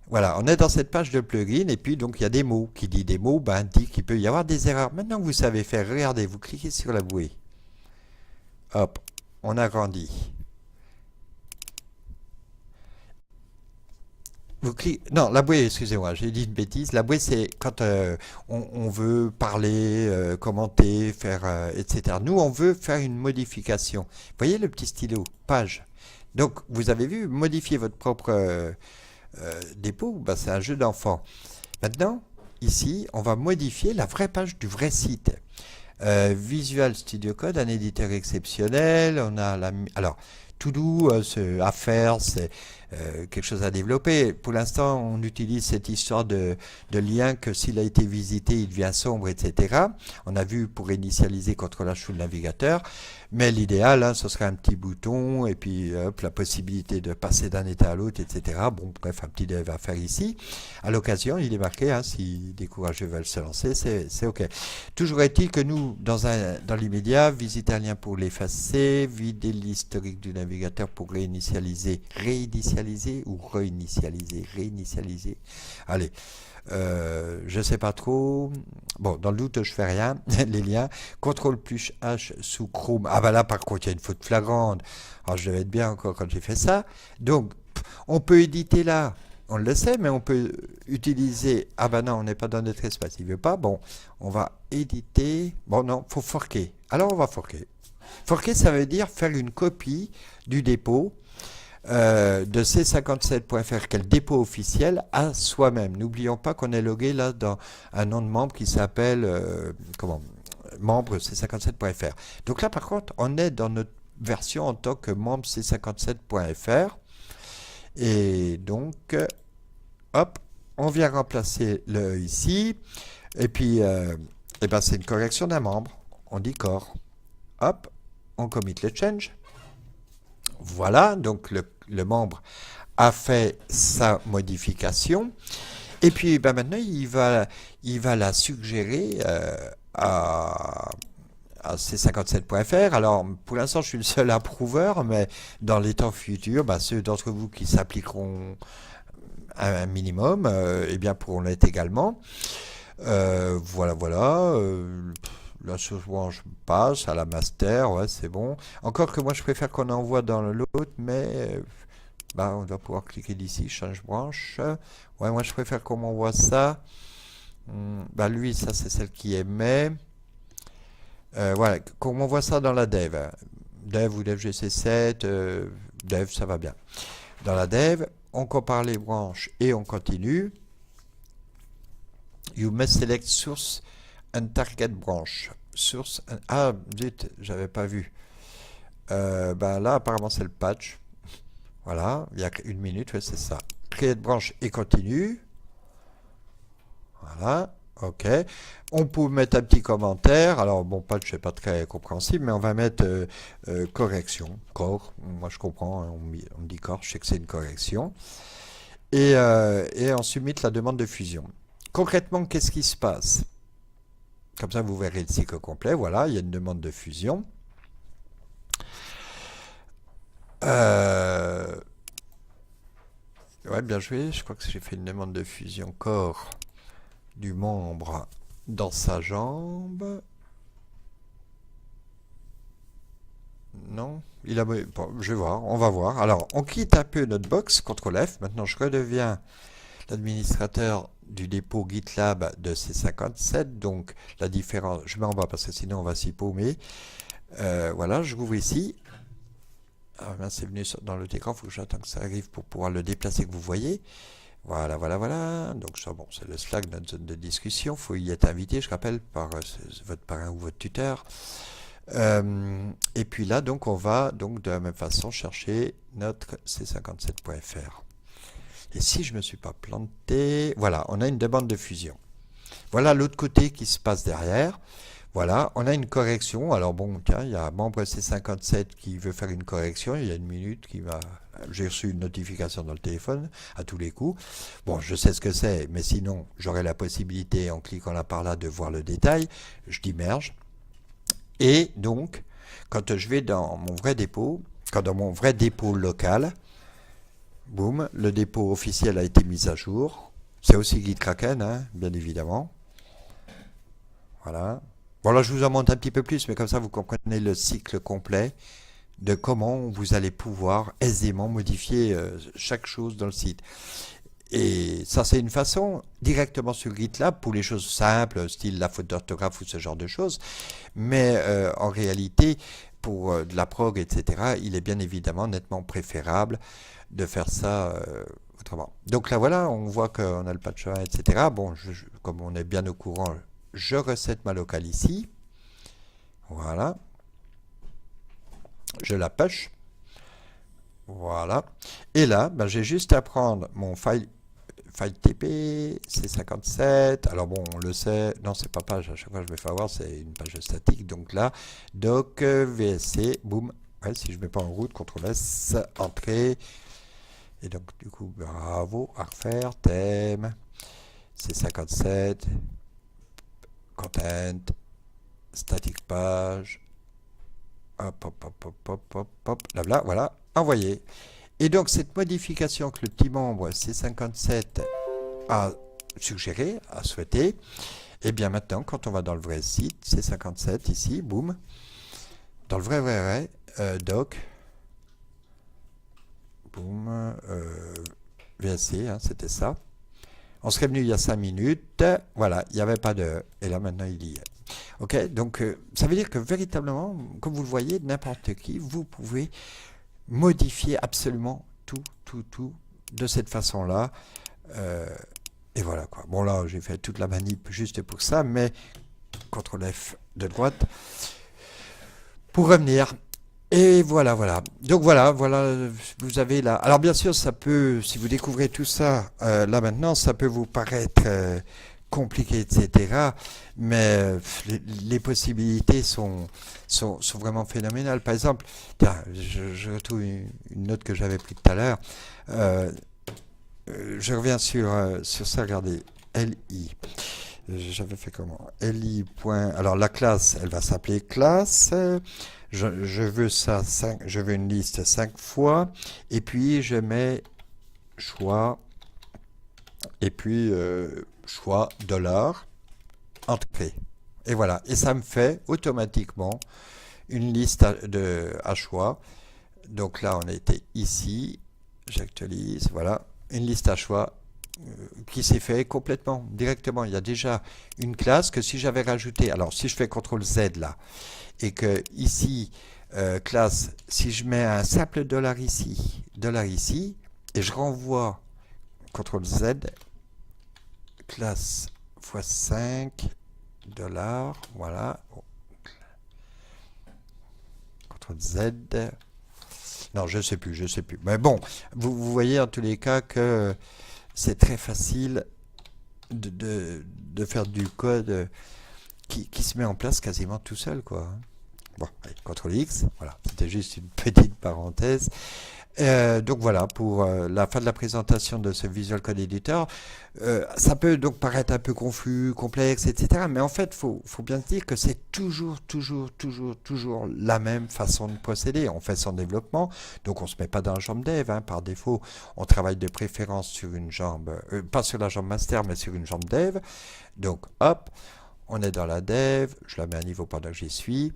Voilà, on est dans cette page de plugins et puis donc il y a des mots. Qui dit des mots, dit qu'il peut y avoir des erreurs. Maintenant que vous savez faire, regardez, vous cliquez sur la bouée. Hop, on agrandit. Vous cliquez, non, la bouée, excusez-moi, j'ai dit une bêtise. La bouée, c'est quand on veut parler, commenter, faire, etc. Nous, on veut faire une modification. Vous voyez le petit stylo, page. Donc, vous avez vu, modifier votre propre dépôt, c'est un jeu d'enfant. Maintenant, ici, on va modifier la vraie page du vrai site. Visual Studio Code, un éditeur exceptionnel. On a alors, to do, à faire, c'est quelque chose à développer. Pour l'instant, on utilise cette histoire de lien que s'il a été visité, il devient sombre, etc. On a vu pour initialiser contre-lâche sous le navigateur. Mais l'idéal, hein, ce serait un petit bouton et puis hop, la possibilité de passer d'un état à l'autre, etc. Bon, bref, un petit dev à faire ici. À l'occasion, il est marqué, hein, si des courageux veulent se lancer, c'est OK. Toujours est-il que nous, dans l'immédiat, visiter un lien pour l'effacer, vider l'historique du navigateur pour réinitialiser ou réinitialiser. Allez. Je sais pas trop. Bon, dans le doute, je fais rien. Les liens. CTRL plus H sous Chrome. Ah bah là, par contre, il y a une faute flagrante. Alors, je devais être bien encore quand j'ai fait ça. Donc, on peut éditer là. On le sait, mais on peut utiliser... Ah bah non, on n'est pas dans notre espace. Il veut pas. Bon, on va éditer. Bon, non, faut forker. Alors, on va forker. Forker, ça veut dire faire une copie du dépôt de c57.fr, quel dépôt officiel, à soi-même. N'oublions pas qu'on est logué là dans un nom de membre qui s'appelle membre c57.fr. Donc là par contre on est dans notre version en tant que membre c57.fr et donc hop, on vient remplacer le ici et puis c'est une correction d'un membre. On dit core. Hop, on commit le change. Voilà, donc le membre a fait sa modification. Et puis maintenant, il va la suggérer à c57.fr. Alors, pour l'instant, je suis le seul approuveur, mais dans les temps futurs, ceux d'entre vous qui s'appliqueront un minimum, pourront l'être également. Voilà. Là, souvent, je passe à la master, ouais, c'est bon. Encore que moi, je préfère qu'on envoie dans l'autre, mais bah, on doit pouvoir cliquer d'ici, change branche. Ouais, moi je préfère qu'on m'envoie ça. Bah lui, ça c'est celle qui émet. Voilà, qu'on m'envoie ça dans la dev. Dev ou dev GC7, dev, ça va bien. Dans la dev, on compare les branches et on continue. You must select source and target branch. Source and... Ah, zut, j'avais pas vu. Ben là, apparemment, c'est le patch. Voilà, il y a une minute, ouais, c'est ça. Create branch et continue. Voilà, ok. On peut mettre un petit commentaire. Alors, bon, patch, c'est pas très compréhensible, mais on va mettre correction. Core, moi je comprends, hein, on me dit core, je sais que c'est une correction. Et on submit la demande de fusion. Concrètement, qu'est-ce qui se passe? Comme ça, vous verrez le cycle complet. Voilà, il y a une demande de fusion. Ouais, bien joué. Je crois que j'ai fait une demande de fusion corps du membre dans sa jambe. Non, il a... Bon, je vais voir, on va voir. Alors, on quitte un peu notre box, CTRL F. Maintenant, je redeviens l'administrateur du dépôt GitLab de C57. Donc, la différence... Je m'en vais parce que sinon, on va s'y paumer. Voilà, je rouvre ici. Ah, ben, c'est venu dans le écran, il faut que j'attende que ça arrive pour pouvoir le déplacer, que vous voyez. Voilà, voilà, voilà. Donc ça, bon, c'est le Slack, notre zone de discussion. Il faut y être invité, je rappelle, par votre parrain ou votre tuteur. Et puis là, donc, on va donc de la même façon chercher notre c57.fr. Et si je ne me suis pas planté, voilà, on a une demande de fusion. Voilà l'autre côté qui se passe derrière. Voilà, on a une correction. Alors bon, tiens, il y a un membre C57 qui veut faire une correction. Il y a une minute qui m'a... J'ai reçu une notification dans le téléphone à tous les coups. Bon, je sais ce que c'est, mais sinon, j'aurai la possibilité, en cliquant là par là, de voir le détail. Je l'immerge. Et donc, quand je vais dans mon vrai dépôt, dans mon vrai dépôt local, boum, le dépôt officiel a été mis à jour. C'est aussi GitKraken, hein, bien évidemment. Voilà. Bon, là, je vous en montre un petit peu plus, mais comme ça, vous comprenez le cycle complet de comment vous allez pouvoir aisément modifier chaque chose dans le site. Et ça, c'est une façon, directement sur GitLab, pour les choses simples, style la faute d'orthographe ou ce genre de choses. Mais en réalité, pour de la prog, etc., il est bien évidemment nettement préférable de faire ça autrement. Donc là, voilà, on voit qu'on a le patch 1, etc. Bon, comme on est bien au courant, je recette ma locale ici. Voilà. Je la push. Voilà. Et là, ben, j'ai juste à prendre mon file TP, C57. Alors bon, on le sait. Non, c'est pas page. À chaque fois, je me fais avoir, c'est une page statique. Donc là, doc, VSC, boum. Ouais, si je ne mets pas en route, CTRL S, entrée. Et donc, du coup, bravo, à refaire, thème, C57. Content, static page, hop, hop, hop, hop, hop, hop, hop, là, voilà, envoyé. Et donc, cette modification que le petit membre C57 a suggéré, a souhaité, et bien maintenant, quand on va dans le vrai site, C57, ici, boum, dans le vrai, doc, boum, VSC, hein, c'était ça. On serait venu il y a 5 minutes, voilà, il n'y avait pas de... Et là, maintenant, il y est. Ok, donc ça veut dire que véritablement, comme vous le voyez, n'importe qui, vous pouvez modifier absolument tout de cette façon-là. Et voilà quoi. Bon là, j'ai fait toute la manip juste pour ça, mais CTRL F de droite pour revenir. Et voilà, voilà. Donc voilà, vous avez là. Alors bien sûr, ça peut, si vous découvrez tout ça là maintenant, ça peut vous paraître compliqué, etc. Mais les possibilités sont vraiment phénoménales. Par exemple, tiens, je retrouve une note que j'avais prise tout à l'heure. Je reviens sur ça, regardez, LI. J'avais fait comment? LI. Alors la classe, elle va s'appeler classe. Je veux ça, je veux une liste 5 fois. Et puis je mets choix. Et puis choix $, entrée. Et voilà. Et ça me fait automatiquement une liste à choix. Donc là, on était ici. j'actualise, voilà, une liste à choix qui s'est fait complètement, directement. Il y a déjà une classe que si j'avais rajouté, alors si je fais CTRL Z là, et que ici, classe, si je mets un simple dollar ici, et je renvoie CTRL Z, classe x 5 dollars, voilà, CTRL Z, non, je sais plus, mais bon, vous voyez en tous les cas que c'est très facile de faire du code qui se met en place quasiment tout seul, quoi. Bon, allez, CTRL X, voilà, c'était juste une petite parenthèse. Donc voilà, pour la fin de la présentation de ce Visual Code Editor, ça peut donc paraître un peu confus, complexe, etc. Mais en fait, faut bien se dire que c'est toujours la même façon de procéder. On fait son développement, donc on se met pas dans la jambe dev, hein. Par défaut, on travaille de préférence sur une jambe, pas sur la jambe master, mais sur une jambe dev. Donc hop, on est dans la dev, je la mets à niveau pendant que j'y suis,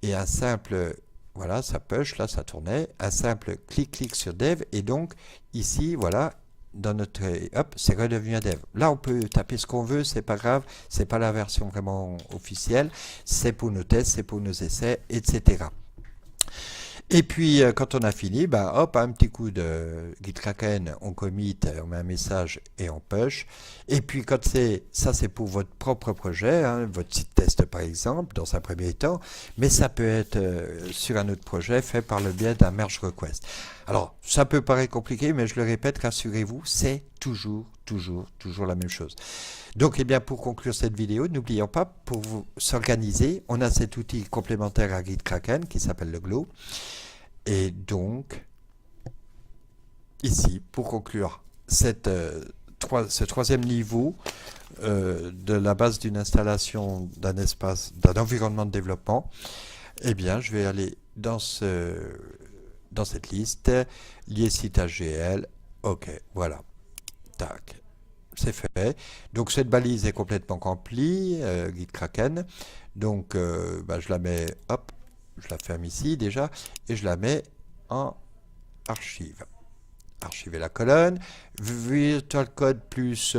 et un simple... Voilà, ça push, là ça tournait, un simple clic sur dev, et donc ici, voilà, dans notre, hop, c'est redevenu un dev. Là on peut taper ce qu'on veut, c'est pas grave, c'est pas la version vraiment officielle, c'est pour nos tests, c'est pour nos essais, etc. Et puis quand on a fini, bah, hop, un petit coup de git kraken, on commit, on met un message et on push. Et puis quand ça c'est pour votre propre projet, hein, votre site test par exemple, dans un premier temps, mais ça peut être sur un autre projet fait par le biais d'un merge request. Alors ça peut paraître compliqué, mais je le répète, rassurez-vous, c'est toujours la même chose. Donc, eh bien, pour conclure cette vidéo, n'oublions pas, pour vous s'organiser, on a cet outil complémentaire à GitKraken qui s'appelle le Glow. Et donc, ici, pour conclure ce troisième niveau de la base d'une installation d'un espace, d'un environnement de développement, eh bien, je vais aller dans cette liste, lier site HGL, ok, voilà, tac. C'est fait. Donc cette balise est complètement remplie, GitKraken. Donc bah, je la mets, hop, je la ferme ici déjà, et je la mets en archive. Archiver la colonne. Virtual Code plus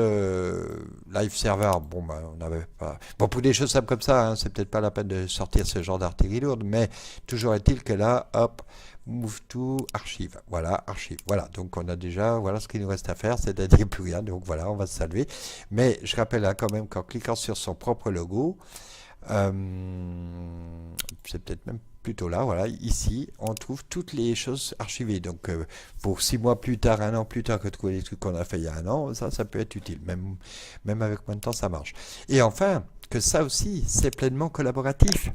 Live Server, bon, bah, on n'avait pas... Bon, pour des choses simples comme ça, hein, c'est peut-être pas la peine de sortir ce genre d'artillerie lourde, mais toujours est-il que là, hop, move to archive. Voilà, archive. Voilà, donc on a déjà, voilà ce qu'il nous reste à faire, c'est-à-dire plus rien. Donc voilà, on va se saluer. Mais je rappelle hein, quand même qu'en cliquant sur son propre logo, c'est peut-être même plutôt là, voilà, ici, on trouve toutes les choses archivées. Donc, pour 6 mois plus tard, 1 an plus tard que trouver les trucs qu'on a fait il y a 1 an, ça peut être utile. Même avec moins de temps, ça marche. Et enfin, que ça aussi, c'est pleinement collaboratif.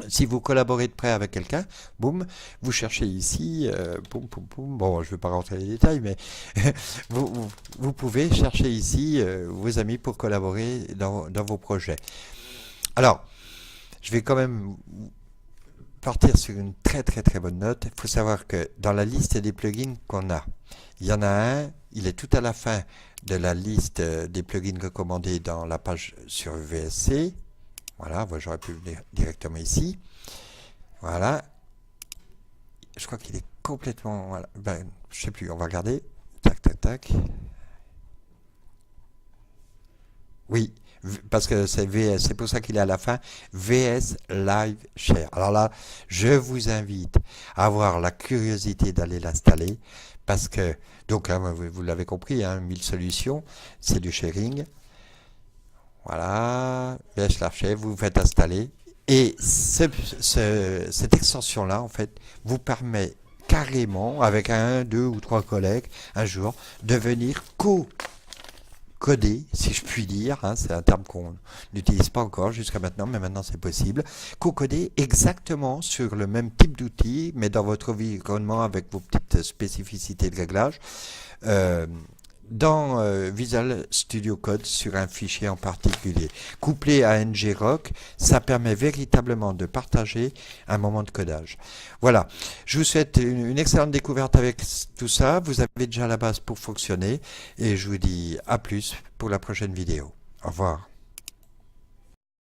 Si vous collaborez de près avec quelqu'un, boum, vous cherchez ici, boum, boum, boum, bon, je ne vais pas rentrer dans les détails, mais vous pouvez chercher ici vos amis pour collaborer dans vos projets. Alors, je vais quand même partir sur une très bonne note. Il faut savoir que dans la liste des plugins qu'on a, il y en a un, il est tout à la fin de la liste des plugins recommandés dans la page sur VSC. Voilà, j'aurais pu venir directement ici. Voilà. Je crois qu'il est complètement... Voilà. Ben, je sais plus, on va regarder. Tac. Oui, parce que c'est VS, c'est pour ça qu'il est à la fin, VS Live Share. Alors là, je vous invite à avoir la curiosité d'aller l'installer, parce que, donc hein, vous l'avez compris, hein, 1000 solutions, c'est du sharing. Voilà, VS Live Share, vous faites installer, et cette extension-là, en fait, vous permet carrément, avec 1, 2 ou 3 collègues, un jour, de venir coder, si je puis dire, hein, c'est un terme qu'on n'utilise pas encore jusqu'à maintenant, mais maintenant c'est possible, co-coder exactement sur le même type d'outil, mais dans votre environnement avec vos petites spécificités de réglage, dans Visual Studio Code sur un fichier en particulier. Couplé à ngrok, ça permet véritablement de partager un moment de codage. Voilà, je vous souhaite une excellente découverte avec tout ça. Vous avez déjà la base pour fonctionner et je vous dis à plus pour la prochaine vidéo. Au revoir.